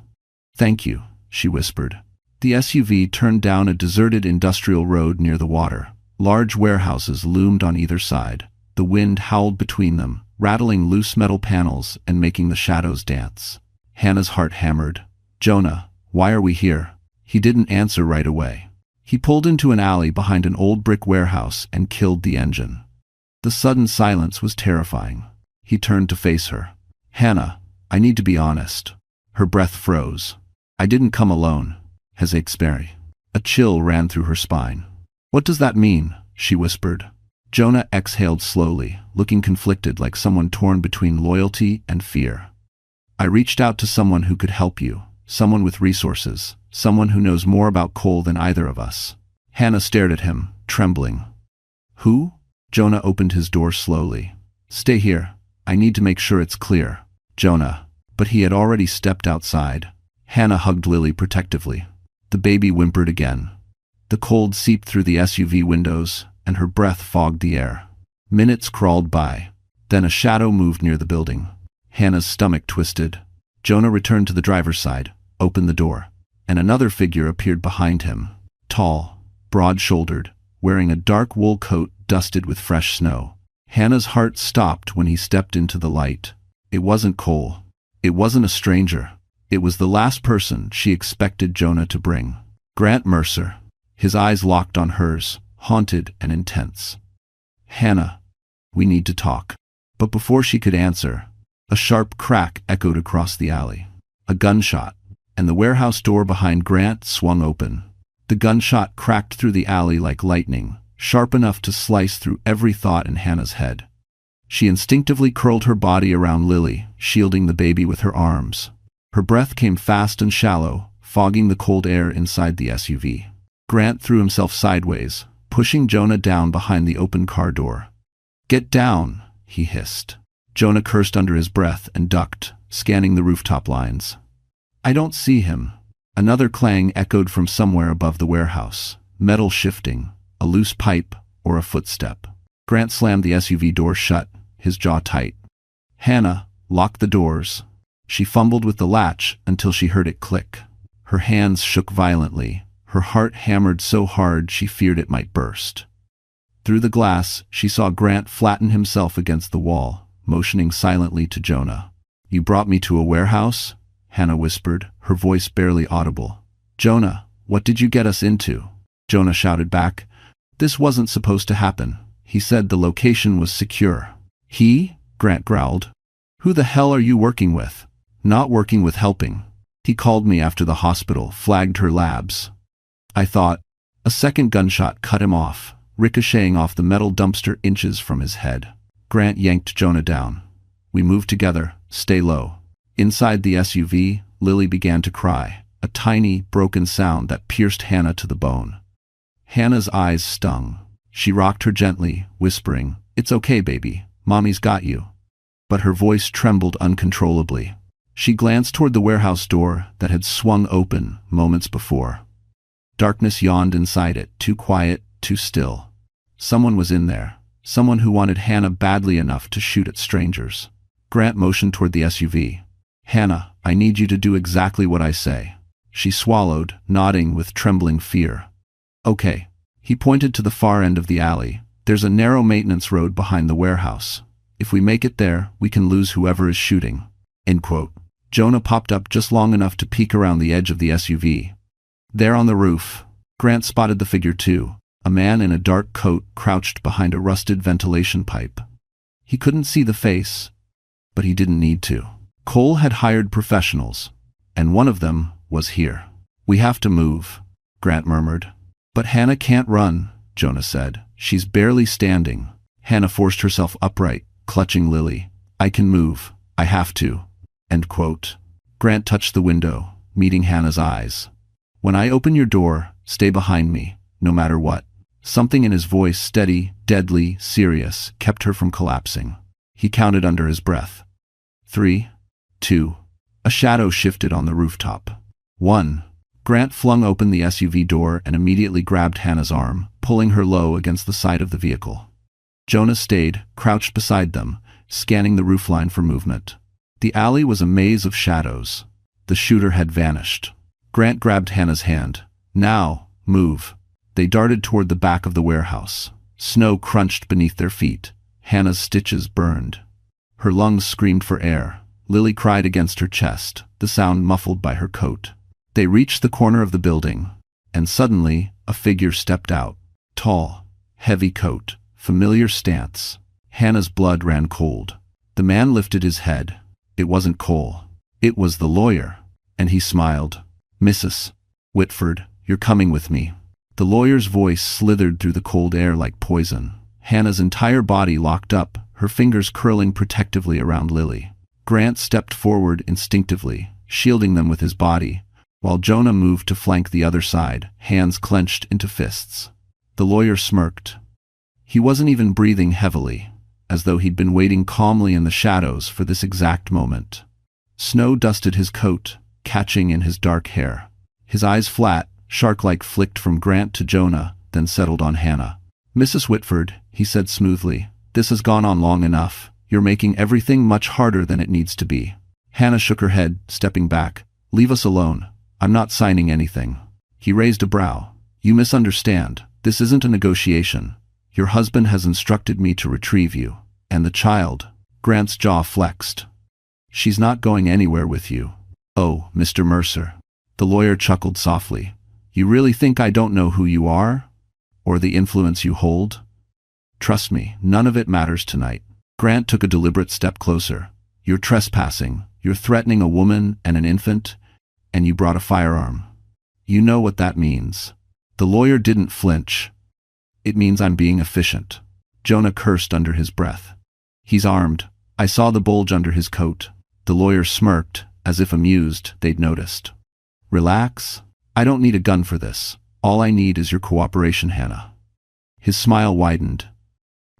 Thank you, she whispered. The SUV turned down a deserted industrial road near the water. Large warehouses loomed on either side. The wind howled between them, rattling loose metal panels and making the shadows dance. Hannah's heart hammered. Jonah, why are we here? He didn't answer right away. He pulled into an alley behind an old brick warehouse and killed the engine. The sudden silence was terrifying. He turned to face her. Hannah, I need to be honest. Her breath froze. I didn't come alone. Hezeksperi. A chill ran through her spine. What does that mean? She whispered. Jonah exhaled slowly, looking conflicted like someone torn between loyalty and fear. I reached out to someone who could help you, someone with resources, someone who knows more about Cole than either of us. Hannah stared at him, trembling. Who? Jonah opened his door slowly. Stay here. I need to make sure it's clear. Jonah. But he had already stepped outside. Hannah hugged Lily protectively. The baby whimpered again. The cold seeped through the SUV windows, and her breath fogged the air. Minutes crawled by. Then a shadow moved near the building. Hannah's stomach twisted. Jonah returned to the driver's side, opened the door, and another figure appeared behind him. Tall, broad-shouldered, wearing a dark wool coat dusted with fresh snow. Hannah's heart stopped when he stepped into the light. It wasn't Cole. It wasn't a stranger. It was the last person she expected Jonah to bring. Grant Mercer. His eyes locked on hers, haunted and intense. Hannah, we need to talk. But before she could answer, a sharp crack echoed across the alley. A gunshot, and the warehouse door behind Grant swung open. The gunshot cracked through the alley like lightning, sharp enough to slice through every thought in Hannah's head. She instinctively curled her body around Lily, shielding the baby with her arms. Her breath came fast and shallow, fogging the cold air inside the SUV. Grant threw himself sideways, pushing Jonah down behind the open car door. Get down, he hissed. Jonah cursed under his breath and ducked, scanning the rooftop lines. I don't see him. Another clang echoed from somewhere above the warehouse. Metal shifting, a loose pipe, or a footstep. Grant slammed the SUV door shut, his jaw tight. Hannah, lock the doors. She fumbled with the latch until she heard it click. Her hands shook violently. Her heart hammered so hard she feared it might burst. Through the glass, she saw Grant flatten himself against the wall, motioning silently to Jonah. "You brought me to a warehouse?" Hannah whispered, her voice barely audible. "Jonah, what did you get us into?" Jonah shouted back. "This wasn't supposed to happen. He said the location was secure." "He?" Grant growled. "Who the hell are you working with?" "Not working with, helping. He called me after the hospital, flagged her labs." I thought. A second gunshot cut him off, ricocheting off the metal dumpster inches from his head. Grant yanked Jonah down. We moved together, stay low. Inside the SUV, Lily began to cry, a tiny, broken sound that pierced Hannah to the bone. Hannah's eyes stung. She rocked her gently, whispering, "It's okay, baby. Mommy's got you." But her voice trembled uncontrollably. She glanced toward the warehouse door that had swung open moments before. Darkness yawned inside it, too quiet, too still. Someone was in there, someone who wanted Hannah badly enough to shoot at strangers. Grant motioned toward the SUV. "Hannah, I need you to do exactly what I say." She swallowed, nodding with trembling fear. "Okay." He pointed to the far end of the alley. "There's a narrow maintenance road behind the warehouse. If we make it there, we can lose whoever is shooting." End quote. Jonah popped up just long enough to peek around the edge of the SUV. There on the roof, Grant spotted the figure too, a man in a dark coat crouched behind a rusted ventilation pipe. He couldn't see the face, but he didn't need to. Cole had hired professionals, and one of them was here. "We have to move," Grant murmured. "But Hannah can't run," Jonah said. "She's barely standing." Hannah forced herself upright, clutching Lily. "I can move. I have to." End quote. Grant touched the window, meeting Hannah's eyes. "When I open your door, stay behind me, no matter what." Something in his voice, steady, deadly, serious, kept her from collapsing. He counted under his breath. 3, 2. A shadow shifted on the rooftop. 1. Grant flung open the SUV door and immediately grabbed Hannah's arm, pulling her low against the side of the vehicle. Jonah stayed, crouched beside them, scanning the roofline for movement. The alley was a maze of shadows. The shooter had vanished. Grant grabbed Hannah's hand. "Now, move." They darted toward the back of the warehouse. Snow crunched beneath their feet. Hannah's stitches burned. Her lungs screamed for air. Lily cried against her chest, the sound muffled by her coat. They reached the corner of the building, and suddenly a figure stepped out. Tall, heavy coat, familiar stance. Hannah's blood ran cold. The man lifted his head. It wasn't Cole. It was the lawyer. And he smiled. "Mrs. Whitford, you're coming with me." The lawyer's voice slithered through the cold air like poison. Hannah's entire body locked up, her fingers curling protectively around Lily. Grant stepped forward instinctively, shielding them with his body, while Jonah moved to flank the other side, hands clenched into fists. The lawyer smirked. He wasn't even breathing heavily, as though he'd been waiting calmly in the shadows for this exact moment. Snow dusted his coat, catching in his dark hair. His eyes flat, shark-like, flicked from Grant to Jonah, then settled on Hannah. "Mrs. Whitford," he said smoothly, "this has gone on long enough. You're making everything much harder than it needs to be." Hannah shook her head, stepping back. "Leave us alone. I'm not signing anything." He raised a brow. "You misunderstand. This isn't a negotiation. Your husband has instructed me to retrieve you. And the child." Grant's jaw flexed. "She's not going anywhere with you." "Oh, Mr. Mercer." The lawyer chuckled softly. "You really think I don't know who you are? Or the influence you hold? Trust me, none of it matters tonight." Grant took a deliberate step closer. "You're trespassing. You're threatening a woman and an infant, and you brought a firearm. You know what that means." The lawyer didn't flinch. "It means I'm being efficient." Jonah cursed under his breath. "He's armed." I saw the bulge under his coat. The lawyer smirked, as if amused they'd noticed. "Relax. I don't need a gun for this. All I need is your cooperation, Hannah." His smile widened.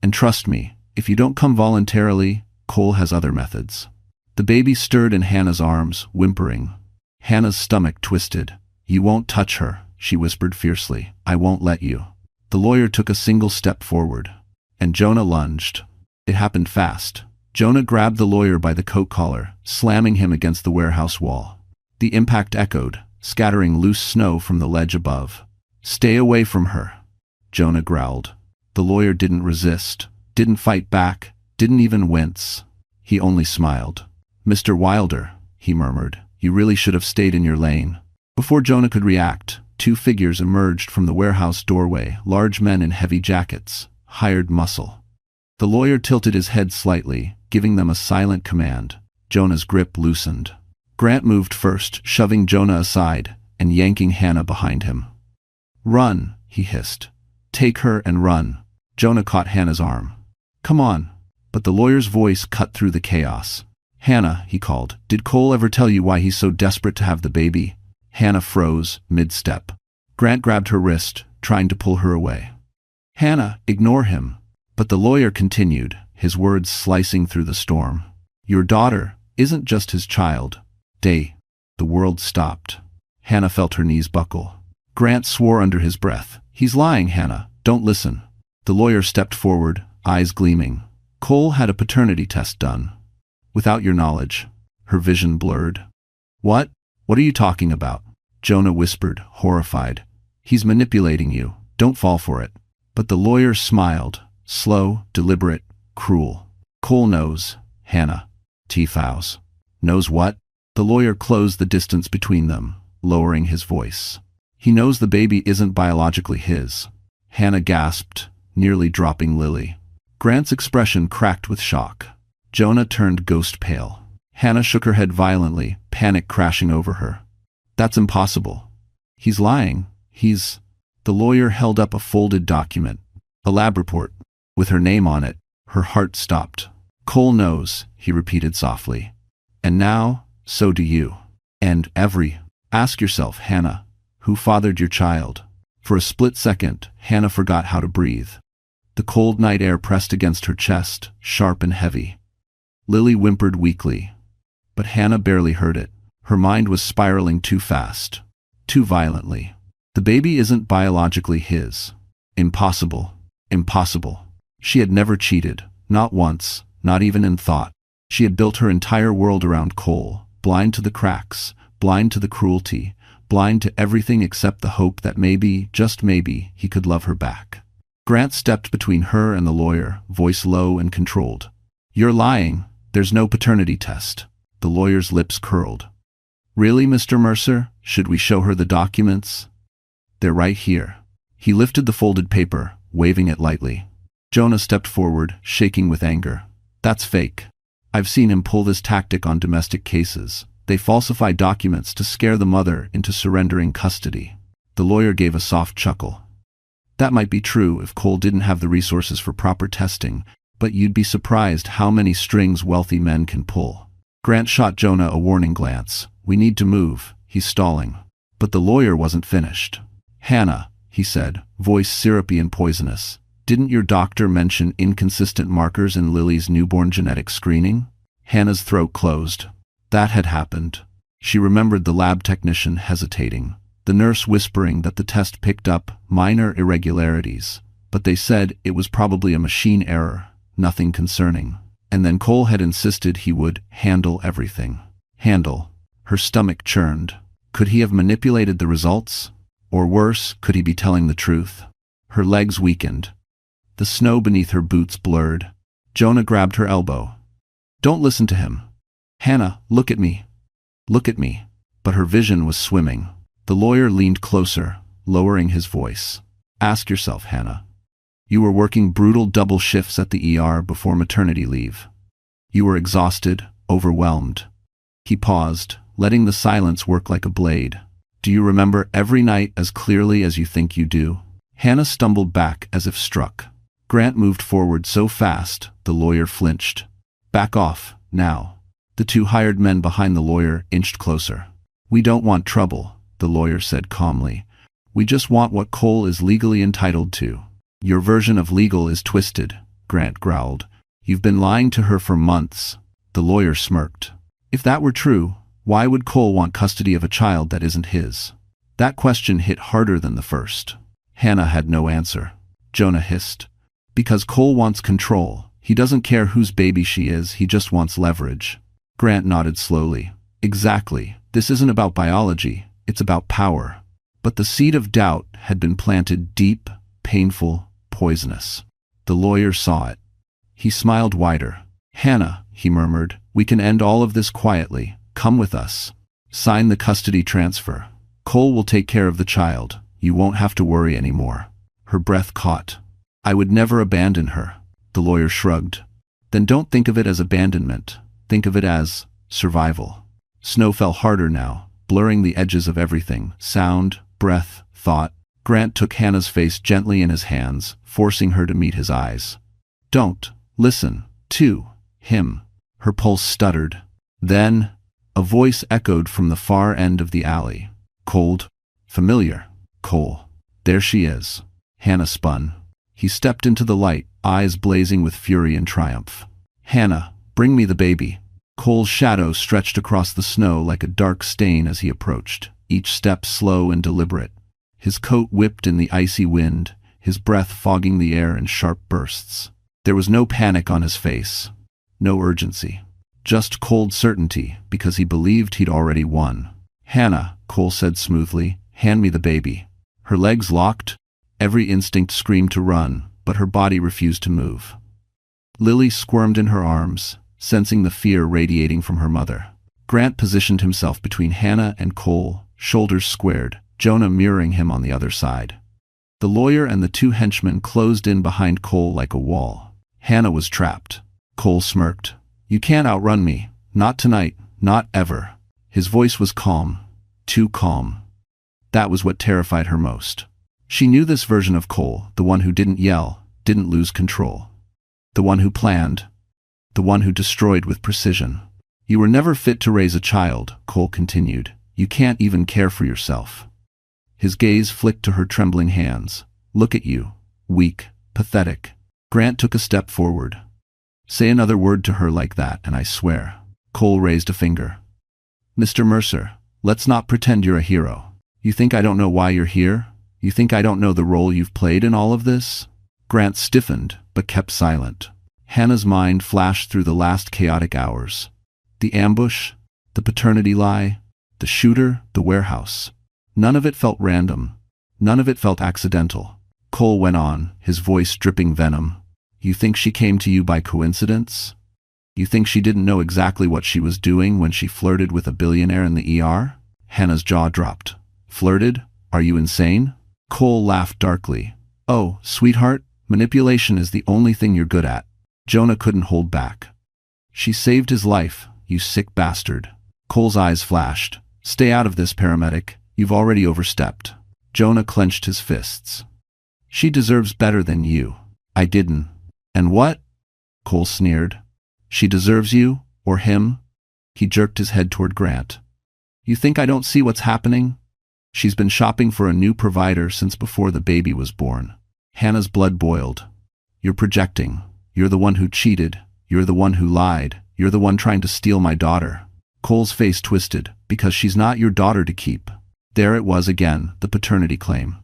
"And trust me, if you don't come voluntarily, Cole has other methods." The baby stirred in Hannah's arms, whimpering. Hannah's stomach twisted. "You won't touch her," she whispered fiercely. "I won't let you." The lawyer took a single step forward, and Jonah lunged. It happened fast. Jonah grabbed the lawyer by the coat collar, slamming him against the warehouse wall. The impact echoed, scattering loose snow from the ledge above. "Stay away from her," Jonah growled. The lawyer didn't resist, didn't fight back, didn't even wince. He only smiled. "Mr. Wilder," he murmured, "you really should have stayed in your lane." Before Jonah could react, two figures emerged from the warehouse doorway, large men in heavy jackets, hired muscle. The lawyer tilted his head slightly, giving them a silent command. Jonah's grip loosened. Grant moved first, shoving Jonah aside and yanking Hannah behind him. "Run," he hissed. "Take her and run." Jonah caught Hannah's arm. "Come on." But the lawyer's voice cut through the chaos. "Hannah," he called, "did Cole ever tell you why he's so desperate to have the baby?" Hannah froze, mid-step. Grant grabbed her wrist, trying to pull her away. "Hannah, ignore him." But the lawyer continued, his words slicing through the storm. "Your daughter isn't just his child. The world stopped. Hannah felt her knees buckle. Grant swore under his breath. "He's lying, Hannah. Don't listen." The lawyer stepped forward, eyes gleaming. "Cole had a paternity test done. Without your knowledge." Her vision blurred. What are you talking about?" Jonah whispered, horrified. "He's manipulating you. Don't fall for it." But the lawyer smiled, slow, deliberate, cruel. "Cole knows, Hannah. T-Fows." "Knows what?" The lawyer closed the distance between them, lowering his voice. "He knows the baby isn't biologically his." Hannah gasped, nearly dropping Lily. Grant's expression cracked with shock. Jonah turned ghost pale. Hannah shook her head violently, panic crashing over her. "That's impossible. He's lying. He's—" The lawyer held up a folded document, a lab report, with her name on it. Her heart stopped. "Cole knows," he repeated softly. "And now, so do you. And ask yourself, Hannah, who fathered your child?" For a split second, Hannah forgot how to breathe. The cold night air pressed against her chest, sharp and heavy. Lily whimpered weakly, but Hannah barely heard it. Her mind was spiraling too fast, too violently. The baby isn't biologically his. Impossible. Impossible. She had never cheated, not once, not even in thought. She had built her entire world around Cole, blind to the cracks, blind to the cruelty, blind to everything except the hope that maybe, just maybe, he could love her back. Grant stepped between her and the lawyer, voice low and controlled. "You're lying. There's no paternity test." The lawyer's lips curled. "Really, Mr. Mercer? Should we show her the documents?" "They're right here." He lifted the folded paper, waving it lightly. Jonah stepped forward, shaking with anger. "That's fake. I've seen him pull this tactic on domestic cases. They falsify documents to scare the mother into surrendering custody." The lawyer gave a soft chuckle. "That might be true if Cole didn't have the resources for proper testing, but you'd be surprised how many strings wealthy men can pull." Grant shot Jonah a warning glance. "We need to move. He's stalling." But the lawyer wasn't finished. "Hannah," he said, voice syrupy and poisonous, "didn't your doctor mention inconsistent markers in Lily's newborn genetic screening?" Hannah's throat closed. That had happened. She remembered the lab technician hesitating, the nurse whispering that the test picked up minor irregularities, but they said it was probably a machine error, nothing concerning. And then Cole had insisted he would handle everything. Handle. Her stomach churned. Could he have manipulated the results? Or worse, could he be telling the truth? Her legs weakened. The snow beneath her boots blurred. Jonah grabbed her elbow. "Don't listen to him. Hannah, look at me. Look at me." But her vision was swimming. The lawyer leaned closer, lowering his voice. "Ask yourself, Hannah. You were working brutal double shifts at the ER before maternity leave. You were exhausted, overwhelmed." He paused, letting the silence work like a blade. "Do you remember every night as clearly as you think you do?" Hannah stumbled back as if struck. Grant moved forward so fast, the lawyer flinched. "Back off, now." The two hired men behind the lawyer inched closer. "We don't want trouble," the lawyer said calmly. "We just want what Cole is legally entitled to." "Your version of legal is twisted," Grant growled. "You've been lying to her for months." The lawyer smirked. "If that were true, why would Cole want custody of a child that isn't his?" That question hit harder than the first. Hannah had no answer. Jonah hissed. Because Cole wants control. He doesn't care whose baby she is, he just wants leverage. Grant nodded slowly. Exactly. This isn't about biology, it's about power. But the seed of doubt had been planted deep, painful, poisonous. The lawyer saw it. He smiled wider. Hannah, he murmured, we can end all of this quietly. Come with us. Sign the custody transfer. Cole will take care of the child. You won't have to worry anymore. Her breath caught. I would never abandon her. The lawyer shrugged. Then don't think of it as abandonment. Think of it as survival. Snow fell harder now, blurring the edges of everything. Sound, breath, thought. Grant took Hannah's face gently in his hands, forcing her to meet his eyes. Don't. Listen. To him. Her pulse stuttered. Then, a voice echoed from the far end of the alley. Cold. Familiar. Cole. There she is. Hannah spun. He stepped into the light, eyes blazing with fury and triumph. Hannah, bring me the baby. Cole's shadow stretched across the snow like a dark stain as he approached, each step slow and deliberate. His coat whipped in the icy wind, his breath fogging the air in sharp bursts. There was no panic on his face, no urgency. Just cold certainty, because he believed he'd already won. Hannah, Cole said smoothly, hand me the baby. Her legs locked. Every instinct screamed to run, but her body refused to move. Lily squirmed in her arms, sensing the fear radiating from her mother. Grant positioned himself between Hannah and Cole, shoulders squared, Jonah mirroring him on the other side. The lawyer and the two henchmen closed in behind Cole like a wall. Hannah was trapped. Cole smirked. You can't outrun me. Not tonight. Not ever. His voice was calm. Too calm. That was what terrified her most. She knew this version of Cole, the one who didn't yell, didn't lose control. The one who planned. The one who destroyed with precision. You were never fit to raise a child, Cole continued. You can't even care for yourself. His gaze flicked to her trembling hands. Look at you. Weak. Pathetic. Grant took a step forward. Say another word to her like that, and I swear. Cole raised a finger. Mr. Mercer, let's not pretend you're a hero. You think I don't know why you're here? You think I don't know the role you've played in all of this? Grant stiffened, but kept silent. Hannah's mind flashed through the last chaotic hours. The ambush, the paternity lie, the shooter, the warehouse. None of it felt random. None of it felt accidental. Cole went on, his voice dripping venom. You think she came to you by coincidence? You think she didn't know exactly what she was doing when she flirted with a billionaire in the ER? Hannah's jaw dropped. Flirted? Are you insane? Cole laughed darkly. Oh, sweetheart, manipulation is the only thing you're good at. Jonah couldn't hold back. She saved his life, you sick bastard. Cole's eyes flashed. Stay out of this, paramedic. You've already overstepped. Jonah clenched his fists. She deserves better than you. I didn't. And what? Cole sneered. She deserves you, or him? He jerked his head toward Grant. You think I don't see what's happening? She's been shopping for a new provider since before the baby was born. Hannah's blood boiled. You're projecting. You're the one who cheated. You're the one who lied. You're the one trying to steal my daughter. Cole's face twisted, because she's not your daughter to keep. There it was again, the paternity claim.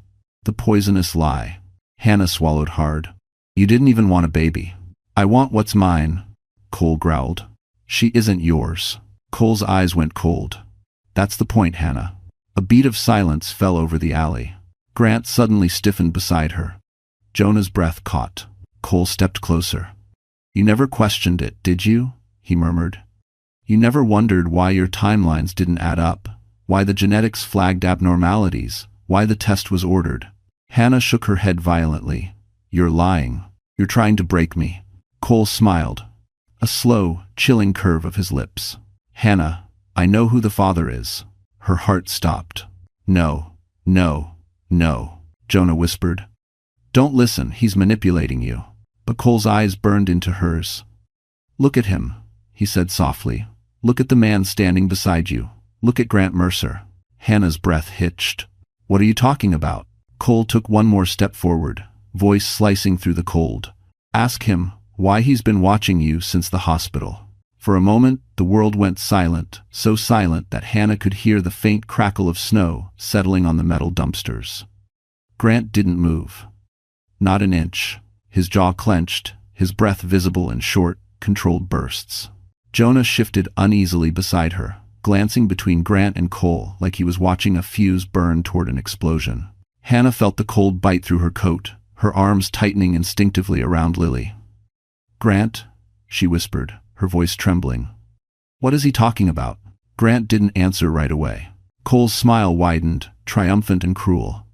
The poisonous lie. Hannah swallowed hard. You didn't even want a baby. I want what's mine, Cole growled. She isn't yours. Cole's eyes went cold. That's the point, Hannah. A beat of silence fell over the alley. Grant suddenly stiffened beside her. Jonah's breath caught. Cole stepped closer. You never questioned it, did you? He murmured. You never wondered why your timelines didn't add up, why the genetics flagged abnormalities, why the test was ordered. Hannah shook her head violently. You're lying. You're trying to break me. Cole smiled. A slow, chilling curve of his lips. Hannah, I know who the father is. Her heart stopped. No, no, no, Jonah whispered. Don't listen, he's manipulating you. But Cole's eyes burned into hers. Look at him, he said softly. Look at the man standing beside you. Look at Grant Mercer. Hannah's breath hitched. What are you talking about? Cole took one more step forward, voice slicing through the cold. Ask him why he's been watching you since the hospital. For a moment, the world went silent, so silent that Hannah could hear the faint crackle of snow settling on the metal dumpsters. Grant didn't move. Not an inch. His jaw clenched, his breath visible in short, controlled bursts. Jonah shifted uneasily beside her, glancing between Grant and Cole like he was watching a fuse burn toward an explosion. Hannah felt the cold bite through her coat, her arms tightening instinctively around Lily. "Grant," she whispered, her voice trembling. "What is he talking about?" Grant didn't answer right away. Cole's smile widened, triumphant and cruel.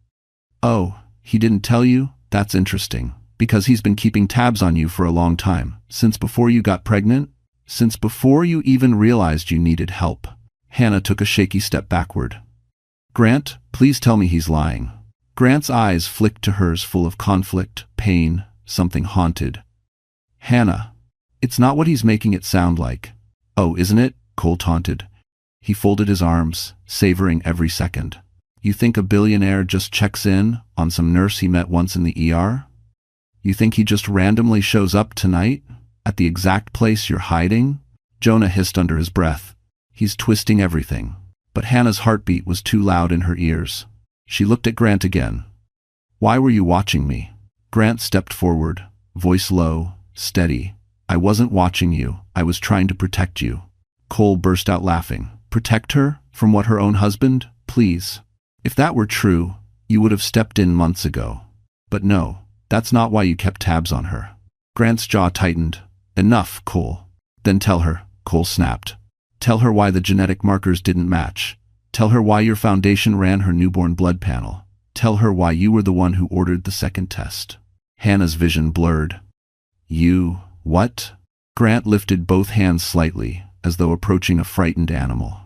"Oh, he didn't tell you? That's interesting. Because he's been keeping tabs on you for a long time. Since before you got pregnant? Since before you even realized you needed help." Hannah took a shaky step backward. "Grant, please tell me he's lying." Grant's eyes flicked to hers, full of conflict, pain, something haunted. "Hannah, it's not what he's making it sound like." "Oh, isn't it?" Cole taunted. He folded his arms, savoring every second. "You think a billionaire just checks in on some nurse he met once in the ER? You think he just randomly shows up tonight, at the exact place you're hiding?" Jonah hissed under his breath. "He's twisting everything." But Hannah's heartbeat was too loud in her ears. She looked at Grant again. "Why were you watching me?" Grant stepped forward, voice low, steady. "I wasn't watching you. I was trying to protect you." Cole burst out laughing. "Protect her? From what, her own husband? Please. If that were true, you would have stepped in months ago. But no, that's not why you kept tabs on her." Grant's jaw tightened. "Enough, Cole." "Then tell her," Cole snapped. "Tell her why the genetic markers didn't match. Tell her why your foundation ran her newborn blood panel. Tell her why you were the one who ordered the second test." Hannah's vision blurred. "You, what?" Grant lifted both hands slightly, as though approaching a frightened animal.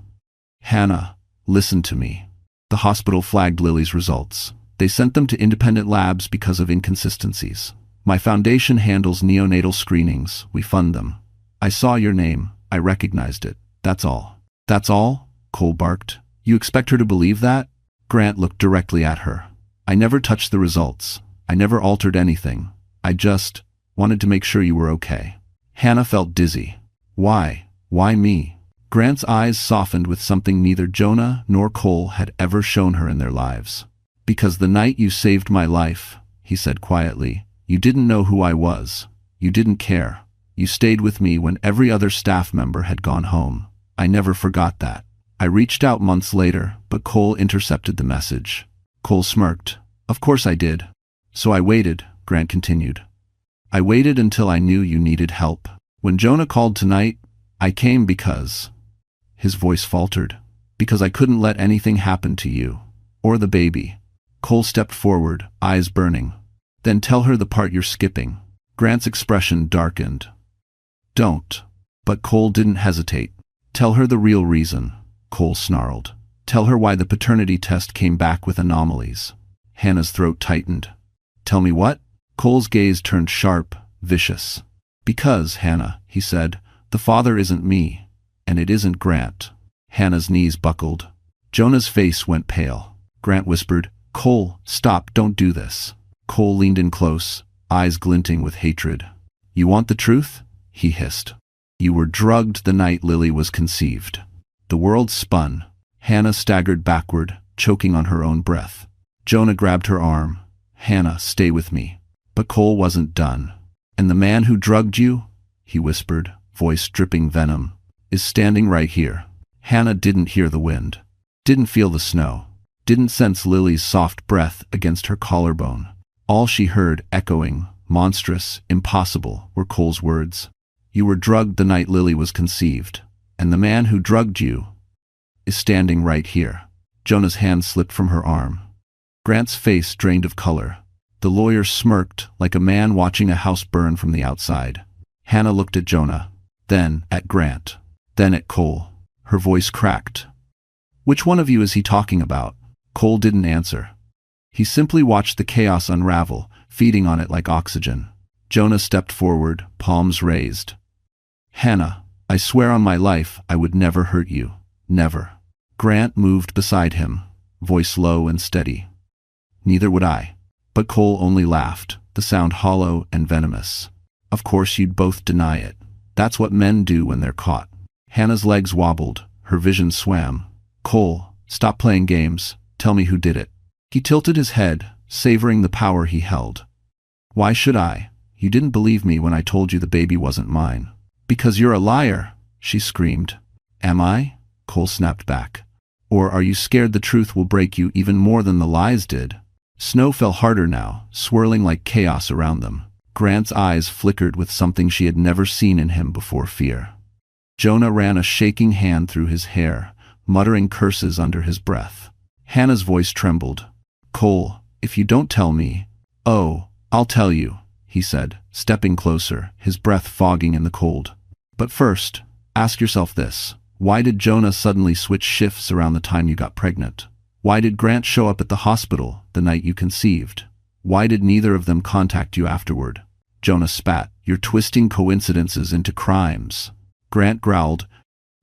"Hannah, listen to me. The hospital flagged Lily's results. They sent them to independent labs because of inconsistencies. My foundation handles neonatal screenings. We fund them. I saw your name. I recognized it. That's all." "That's all?" Cole barked. "You expect her to believe that?" Grant looked directly at her. "I never touched the results. I never altered anything. I just wanted to make sure you were okay." Hannah felt dizzy. "Why? Why me?" Grant's eyes softened with something neither Jonah nor Cole had ever shown her in their lives. "Because the night you saved my life," he said quietly, "you didn't know who I was. You didn't care. You stayed with me when every other staff member had gone home. I never forgot that." I reached out months later, but Cole intercepted the message. Cole smirked. "Of course I did." "So I waited," Grant continued. "I waited until I knew you needed help. When Jonah called tonight, I came because—" His voice faltered. "Because I couldn't let anything happen to you. Or the baby." Cole stepped forward, eyes burning. "Then tell her the part you're skipping." Grant's expression darkened. "Don't." But Cole didn't hesitate. "Tell her the real reason," Cole snarled. "Tell her why the paternity test came back with anomalies." Hannah's throat tightened. "Tell me what?" Cole's gaze turned sharp, vicious. "Because, Hannah," he said, "the father isn't me, and it isn't Grant." Hannah's knees buckled. Jonah's face went pale. Grant whispered, "Cole, stop, don't do this." Cole leaned in close, eyes glinting with hatred. "You want the truth?" he hissed. "You were drugged the night Lily was conceived." The world spun. Hannah staggered backward, choking on her own breath. Jonah grabbed her arm. "Hannah, stay with me." But Cole wasn't done. "And the man who drugged you," he whispered, voice dripping venom, "is standing right here." Hannah didn't hear the wind, didn't feel the snow, didn't sense Lily's soft breath against her collarbone. All she heard, echoing, monstrous, impossible, were Cole's words. "You were drugged the night Lily was conceived, and the man who drugged you is standing right here." Jonah's hand slipped from her arm. Grant's face drained of color. The lawyer smirked like a man watching a house burn from the outside. Hannah looked at Jonah, then at Grant, then at Cole. Her voice cracked. "Which one of you is he talking about?" Cole didn't answer. He simply watched the chaos unravel, feeding on it like oxygen. Jonah stepped forward, palms raised. "Hannah, I swear on my life I would never hurt you. Never." Grant moved beside him, voice low and steady. "Neither would I." But Cole only laughed, the sound hollow and venomous. "Of course you'd both deny it. That's what men do when they're caught. Hannah's legs wobbled, her vision swam. Cole, stop playing games. Tell me who did it. He tilted his head, savoring the power he held. Why should I? You didn't believe me when I told you the baby wasn't mine. Because you're a liar, she screamed. Am I? Cole snapped back. Or are you scared the truth will break you even more than the lies did? Snow fell harder now, swirling like chaos around them. Grant's eyes flickered with something she had never seen in him before: fear. Jonah ran a shaking hand through his hair, muttering curses under his breath. Hannah's voice trembled. Cole, if you don't tell me— Oh, I'll tell you, he said, stepping closer, his breath fogging in the cold. But first, ask yourself this. Why did Jonah suddenly switch shifts around the time you got pregnant? Why did Grant show up at the hospital the night you conceived? Why did neither of them contact you afterward? Jonah spat. You're twisting coincidences into crimes. Grant growled.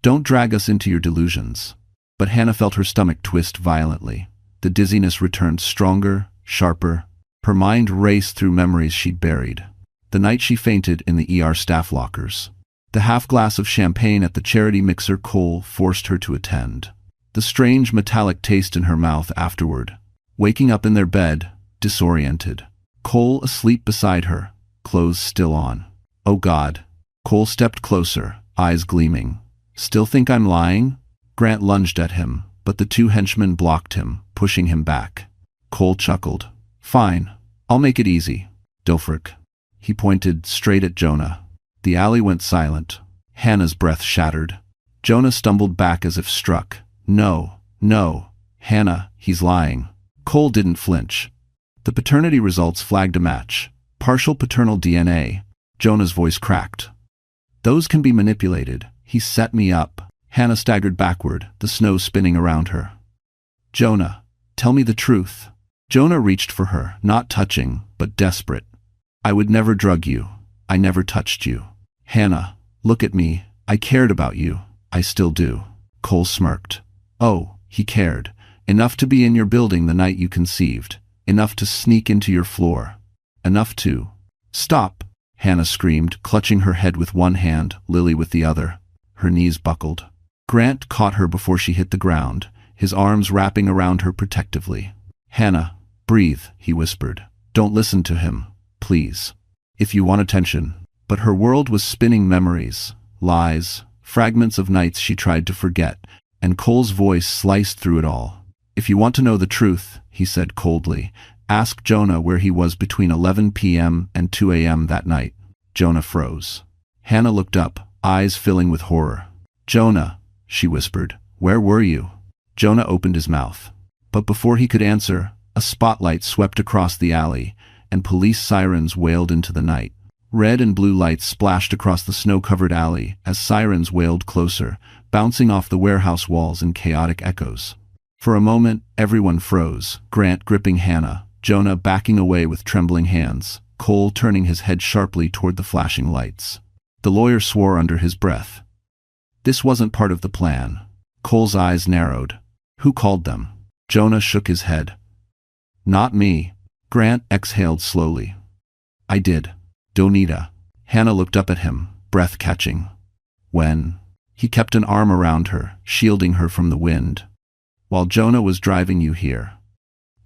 Don't drag us into your delusions. But Hannah felt her stomach twist violently. The dizziness returned stronger, sharper. Her mind raced through memories she'd buried. The night she fainted in the ER staff lockers. The half glass of champagne at the charity mixer Cole forced her to attend. The strange metallic taste in her mouth afterward. Waking up in their bed, disoriented. Cole asleep beside her, clothes still on. Oh God. Cole stepped closer, eyes gleaming. Still think I'm lying? Grant lunged at him, but the two henchmen blocked him, pushing him back. Cole chuckled. Fine, I'll make it easy. Dofrick. He pointed straight at Jonah. The alley went silent. Hannah's breath shattered. Jonah stumbled back as if struck. No, no, Hannah, he's lying. Cole didn't flinch. The paternity results flagged a match. Partial paternal DNA. Jonah's voice cracked. Those can be manipulated. He set me up. Hannah staggered backward, the snow spinning around her. Jonah, tell me the truth. Jonah reached for her, not touching, but desperate. I would never drug you. I never touched you. Hannah, look at me. I cared about you. I still do. Cole smirked. Oh, he cared. Enough to be in your building the night you conceived. Enough to sneak into your floor. Enough to— Stop, Hannah screamed, clutching her head with one hand, Lily with the other. Her knees buckled. Grant caught her before she hit the ground, his arms wrapping around her protectively. Hannah, breathe, he whispered. Don't listen to him, please. If you want attention. But her world was spinning memories, lies, fragments of nights she tried to forget, and Cole's voice sliced through it all. If you want to know the truth, he said coldly, ask Jonah where he was between 11 p.m. and 2 a.m. that night. Jonah froze. Hannah looked up, eyes filling with horror. Jonah, she whispered, where were you? Jonah opened his mouth. But before he could answer, a spotlight swept across the alley, and police sirens wailed into the night. Red and blue lights splashed across the snow-covered alley as sirens wailed closer, bouncing off the warehouse walls in chaotic echoes. For a moment, everyone froze, Grant gripping Hannah, Jonah backing away with trembling hands, Cole turning his head sharply toward the flashing lights. The lawyer swore under his breath. This wasn't part of the plan. Cole's eyes narrowed. Who called them? Jonah shook his head. Not me. Grant exhaled slowly. I did. Donita. Hannah looked up at him, breath catching. When? He kept an arm around her, shielding her from the wind. While Jonah was driving you here.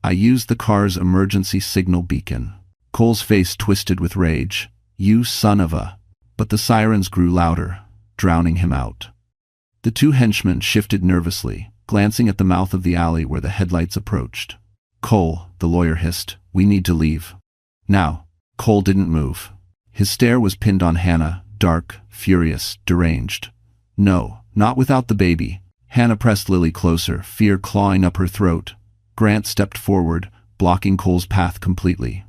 I used the car's emergency signal beacon. Cole's face twisted with rage. You son of a— But the sirens grew louder, drowning him out. The two henchmen shifted nervously, glancing at the mouth of the alley where the headlights approached. Cole, the lawyer hissed, we need to leave. Now. Cole didn't move. His stare was pinned on Hannah, dark, furious, deranged. No, not without the baby. Hannah pressed Lily closer, fear clawing up her throat. Grant stepped forward, blocking Cole's path completely.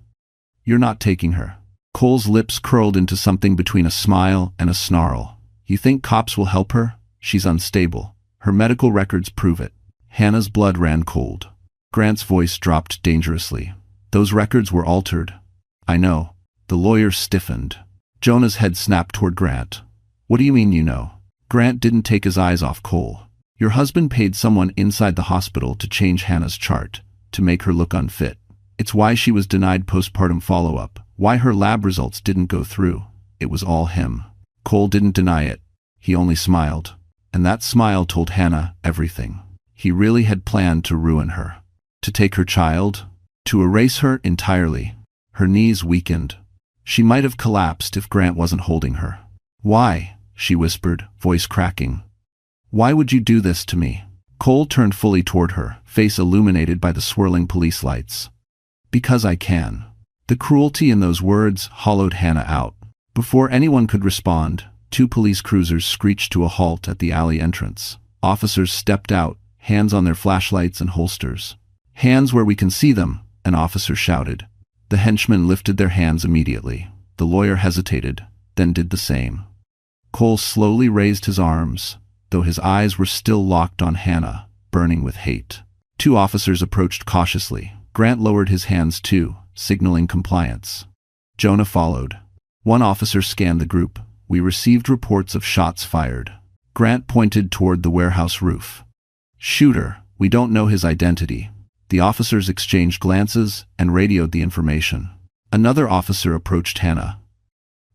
You're not taking her. Cole's lips curled into something between a smile and a snarl. You think cops will help her? She's unstable. Her medical records prove it. Hannah's blood ran cold. Grant's voice dropped dangerously. Those records were altered. I know. The lawyer stiffened. Jonah's head snapped toward Grant. What do you mean you know? Grant didn't take his eyes off Cole. Your husband paid someone inside the hospital to change Hannah's chart, to make her look unfit. It's why she was denied postpartum follow-up, why her lab results didn't go through. It was all him. Cole didn't deny it. He only smiled. And that smile told Hannah everything. He really had planned to ruin her. To take her child? To erase her entirely. Her knees weakened. She might have collapsed if Grant wasn't holding her. "Why?" she whispered, voice cracking. "Why would you do this to me?" Cole turned fully toward her, face illuminated by the swirling police lights. "Because I can." The cruelty in those words hollowed Hannah out. Before anyone could respond, 2 police cruisers screeched to a halt at the alley entrance. Officers stepped out, hands on their flashlights and holsters. "Hands where we can see them," an officer shouted. The henchmen lifted their hands immediately. The lawyer hesitated, then did the same. Cole slowly raised his arms, though his eyes were still locked on Hannah, burning with hate. 2 officers approached cautiously. Grant lowered his hands too, signaling compliance. Jonah followed. 1 officer scanned the group. "We received reports of shots fired." Grant pointed toward the warehouse roof. "Shooter, we don't know his identity." The officers exchanged glances and radioed the information. Another officer approached Hannah.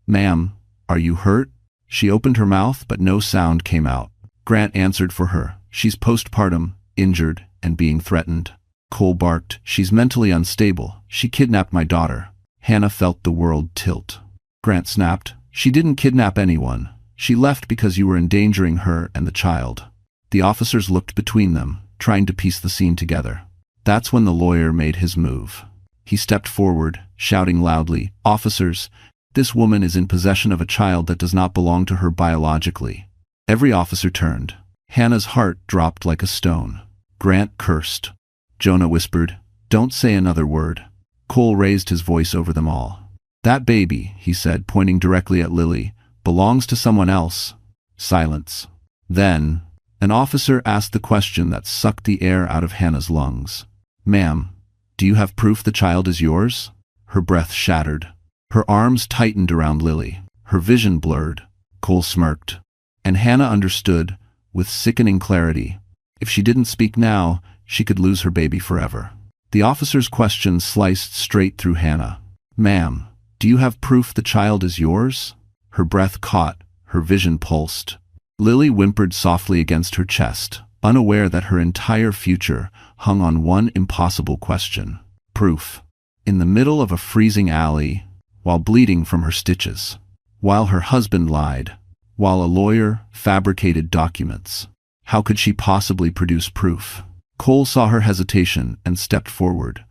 "Ma'am, are you hurt?" She opened her mouth, but no sound came out. Grant answered for her. "She's postpartum, injured, and being threatened." Cole barked. "She's mentally unstable. She kidnapped my daughter." Hannah felt the world tilt. Grant snapped. "She didn't kidnap anyone. She left because you were endangering her and the child." The officers looked between them, trying to piece the scene together. That's when the lawyer made his move. He stepped forward, shouting loudly, "Officers, this woman is in possession of a child that does not belong to her biologically." Every officer turned. Hannah's heart dropped like a stone. Grant cursed. Jonah whispered, "Don't say another word." Cole raised his voice over them all. "That baby," he said, pointing directly at Lily, "belongs to someone else." Silence. Then, an officer asked the question that sucked the air out of Hannah's lungs. "Ma'am, do you have proof the child is yours?" Her breath shattered. Her arms tightened around Lily. Her vision blurred. Cole smirked. And Hannah understood, with sickening clarity. If she didn't speak now, she could lose her baby forever. The officer's question sliced straight through Hannah. "Ma'am, do you have proof the child is yours?" Her breath caught, her vision pulsed. Lily whimpered softly against her chest, unaware that her entire future hung on one impossible question. Proof. In the middle of a freezing alley, while bleeding from her stitches, while her husband lied, while a lawyer fabricated documents. How could she possibly produce proof? Cole saw her hesitation and stepped forward,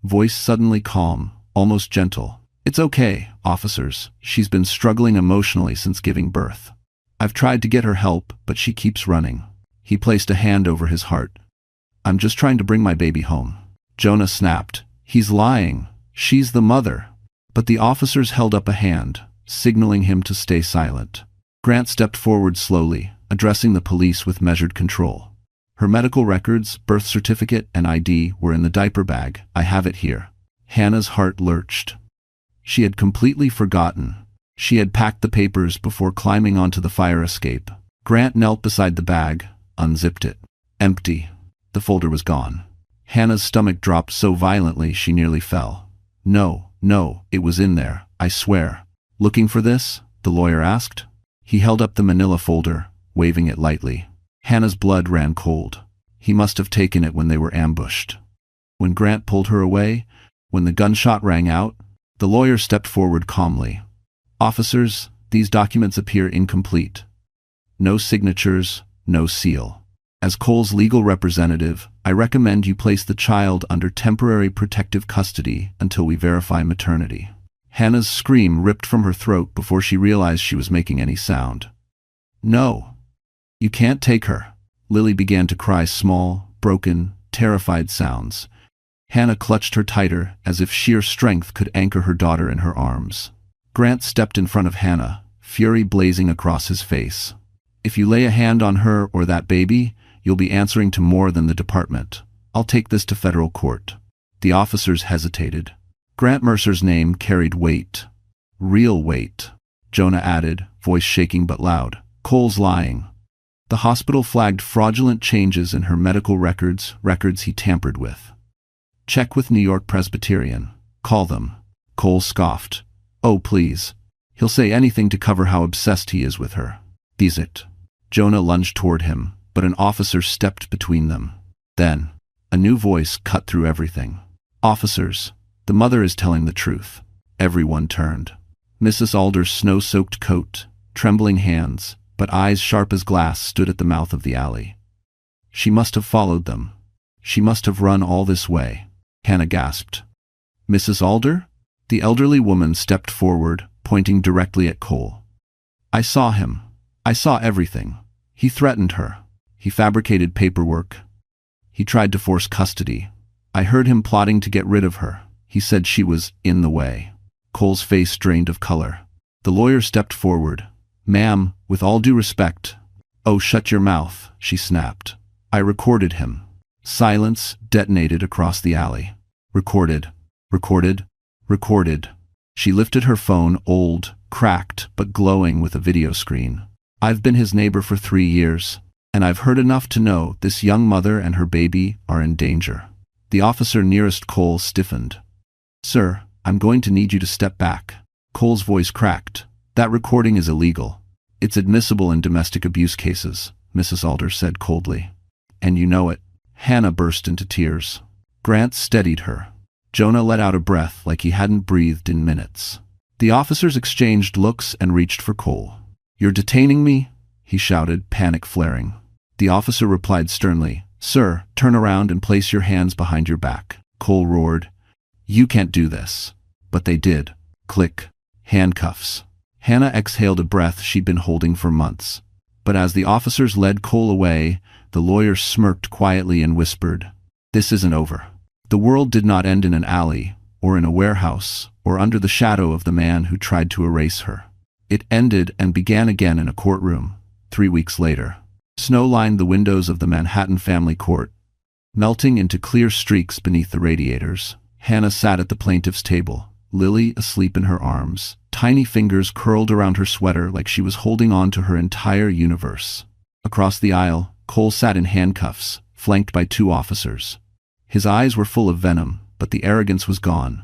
voice suddenly calm, almost gentle. "It's okay, officers. She's been struggling emotionally since giving birth. I've tried to get her help, but she keeps running." He placed a hand over his heart. "I'm just trying to bring my baby home." Jonah snapped. "He's lying. She's the mother." But the officers held up a hand, signaling him to stay silent. Grant stepped forward slowly, addressing the police with measured control. "Her medical records, birth certificate, and ID were in the diaper bag. I have it here." Hannah's heart lurched. She had completely forgotten. She had packed the papers before climbing onto the fire escape. Grant knelt beside the bag, unzipped it. Empty. The folder was gone. Hannah's stomach dropped so violently she nearly fell. No, it was in there, I swear." "Looking for this?" the lawyer asked. He held up the manila folder, waving it lightly. Hannah's blood ran cold. He must have taken it when they were ambushed. When Grant pulled her away, when the gunshot rang out, the lawyer stepped forward calmly. "Officers, these documents appear incomplete. No signatures, no seal. As Cole's legal representative, I recommend you place the child under temporary protective custody until we verify maternity." Hannah's scream ripped from her throat before she realized she was making any sound. "No. You can't take her." Lily began to cry small, broken, terrified sounds. Hannah clutched her tighter, as if sheer strength could anchor her daughter in her arms. Grant stepped in front of Hannah, fury blazing across his face. "If you lay a hand on her or that baby, you'll be answering to more than the department. I'll take this to federal court." The officers hesitated. Grant Mercer's name carried weight. Real weight. Jonah added, voice shaking but loud. "Cole's lying. The hospital flagged fraudulent changes in her medical records he tampered with. Check with New York Presbyterian. Call them." Cole scoffed. "Oh, please. He'll say anything to cover how obsessed he is with her. Is it? Jonah lunged toward him, but an officer stepped between them. Then, a new voice cut through everything. Officers, the mother is telling the truth. Everyone turned. Mrs. Alder's snow-soaked coat, trembling hands, but eyes sharp as glass stood at the mouth of the alley. She must have followed them. She must have run all this way. Hannah gasped. Mrs. Alder? The elderly woman stepped forward, pointing directly at Cole. I saw him. I saw everything. He threatened her. He fabricated paperwork. He tried to force custody. I heard him plotting to get rid of her. He said she was in the way. Cole's face drained of color. The lawyer stepped forward. Ma'am, with all due respect. Oh, shut your mouth, she snapped. I recorded him. Silence detonated across the alley. Recorded. Recorded. Recorded. She lifted her phone, old, cracked, but glowing with a video screen. I've been his neighbor for 3 years, and I've heard enough to know this young mother and her baby are in danger. The officer nearest Cole stiffened. Sir, I'm going to need you to step back. Cole's voice cracked. That recording is illegal. It's admissible in domestic abuse cases, Mrs. Alder said coldly. And you know it. Hannah burst into tears. Grant steadied her. Jonah let out a breath like he hadn't breathed in minutes. The officers exchanged looks and reached for Cole. You're detaining me? He shouted, panic flaring. The officer replied sternly, Sir, turn around and place your hands behind your back. Cole roared. You can't do this. But they did. Click. Handcuffs. Hannah exhaled a breath she'd been holding for months. But as the officers led Cole away, the lawyer smirked quietly and whispered, This isn't over. The world did not end in an alley, or in a warehouse, or under the shadow of the man who tried to erase her. It ended and began again in a courtroom, 3 weeks later. Snow lined the windows of the Manhattan family court, melting into clear streaks beneath the radiators. Hannah sat at the plaintiff's table, Lily asleep in her arms, tiny fingers curled around her sweater like she was holding on to her entire universe. Across the aisle, Cole sat in handcuffs, flanked by 2 officers. His eyes were full of venom, but the arrogance was gone.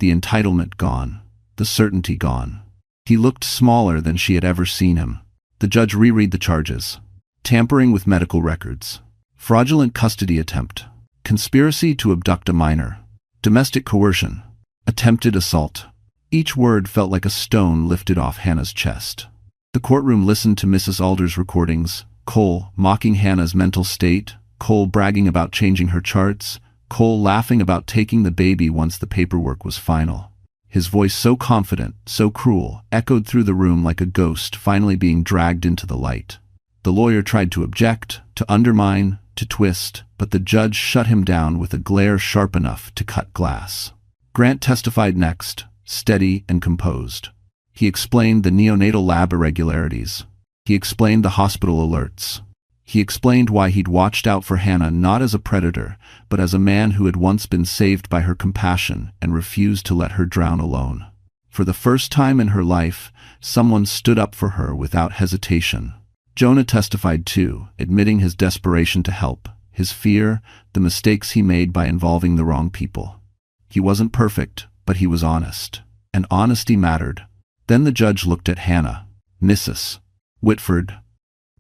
The entitlement gone. The certainty gone. He looked smaller than she had ever seen him. The judge reread the charges. Tampering with medical records. Fraudulent custody attempt. Conspiracy to abduct a minor. Domestic coercion. Attempted assault. Each word felt like a stone lifted off Hannah's chest. The courtroom listened to Mrs. Alder's recordings, Cole mocking Hannah's mental state, Cole bragging about changing her charts, Cole laughing about taking the baby once the paperwork was final. His voice so confident, so cruel, echoed through the room like a ghost finally being dragged into the light. The lawyer tried to object, to undermine, to twist, but the judge shut him down with a glare sharp enough to cut glass. Grant testified next, steady and composed. He explained the neonatal lab irregularities. He explained the hospital alerts. He explained why he'd watched out for Hannah not as a predator, but as a man who had once been saved by her compassion and refused to let her drown alone. For the first time in her life, someone stood up for her without hesitation. Jonah testified too, admitting his desperation to help, his fear, the mistakes he made by involving the wrong people. He wasn't perfect, but he was honest. And honesty mattered. Then the judge looked at Hannah. Mrs. Whitford,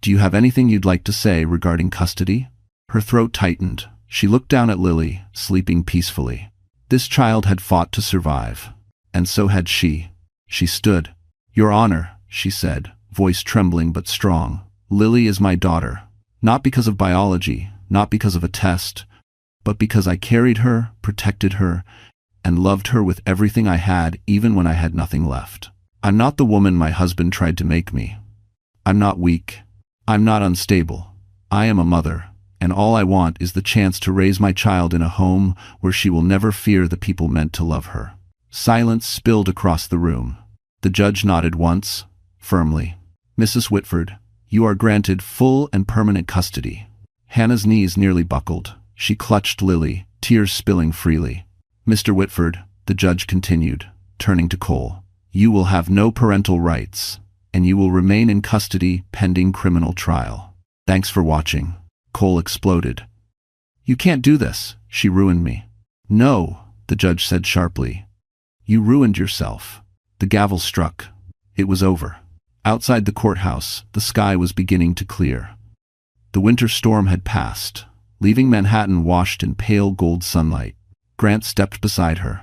do you have anything you'd like to say regarding custody? Her throat tightened. She looked down at Lily, sleeping peacefully. This child had fought to survive. And so had she. She stood. Your Honor, she said, voice trembling but strong. Lily is my daughter. Not because of biology, not because of a test, but because I carried her, protected her, and loved her with everything I had even when I had nothing left. I'm not the woman my husband tried to make me. I'm not weak. I'm not unstable. I am a mother, and all I want is the chance to raise my child in a home where she will never fear the people meant to love her. Silence spilled across the room. The judge nodded once, firmly. Mrs. Whitford, you are granted full and permanent custody. Hannah's knees nearly buckled. She clutched Lily, tears spilling freely. Mr. Whitford, the judge continued, turning to Cole, you will have no parental rights, and you will remain in custody pending criminal trial. Thanks for watching. Cole exploded. You can't do this. She ruined me. No, the judge said sharply. You ruined yourself. The gavel struck. It was over. Outside the courthouse, the sky was beginning to clear. The winter storm had passed, leaving Manhattan washed in pale gold sunlight. Grant stepped beside her.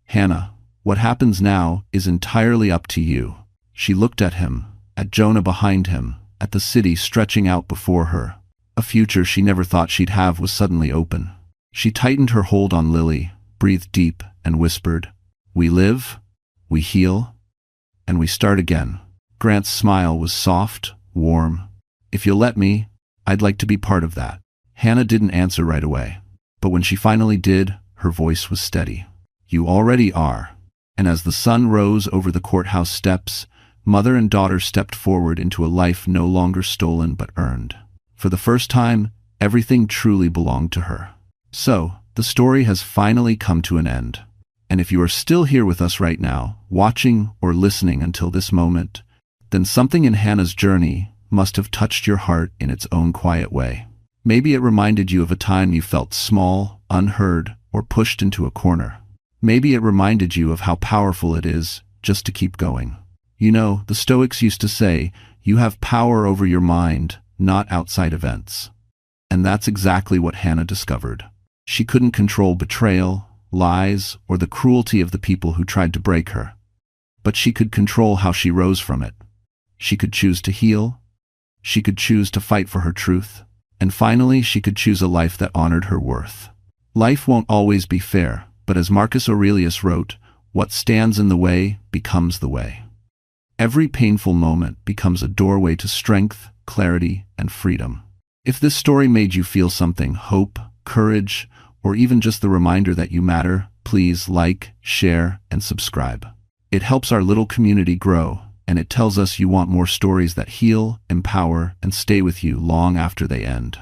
"Hannah, what happens now is entirely up to you." She looked at him, at Jonah behind him, at the city stretching out before her. A future she never thought she'd have was suddenly open. She tightened her hold on Lily, breathed deep, and whispered, "We live, we heal, and we start again." Grant's smile was soft, warm. "If you'll let me, I'd like to be part of that." Hannah didn't answer right away, but when she finally did, her voice was steady. "You already are." And as the sun rose over the courthouse steps, mother and daughter stepped forward into a life no longer stolen but earned. For the first time, everything truly belonged to her. So, the story has finally come to an end. And if you are still here with us right now, watching or listening until this moment, then something in Hannah's journey must have touched your heart in its own quiet way. Maybe it reminded you of a time you felt small, unheard, or pushed into a corner. Maybe it reminded you of how powerful it is just to keep going. You know, the Stoics used to say, you have power over your mind, not outside events. And that's exactly what Hannah discovered. She couldn't control betrayal, lies, or the cruelty of the people who tried to break her. But she could control how she rose from it. She could choose to heal. She could choose to fight for her truth. And finally, she could choose a life that honored her worth. Life won't always be fair, but as Marcus Aurelius wrote, what stands in the way becomes the way. Every painful moment becomes a doorway to strength, clarity, and freedom. If this story made you feel something, hope, courage, or even just the reminder that you matter, please like, share, and subscribe. It helps our little community grow, and it tells us you want more stories that heal, empower, and stay with you long after they end.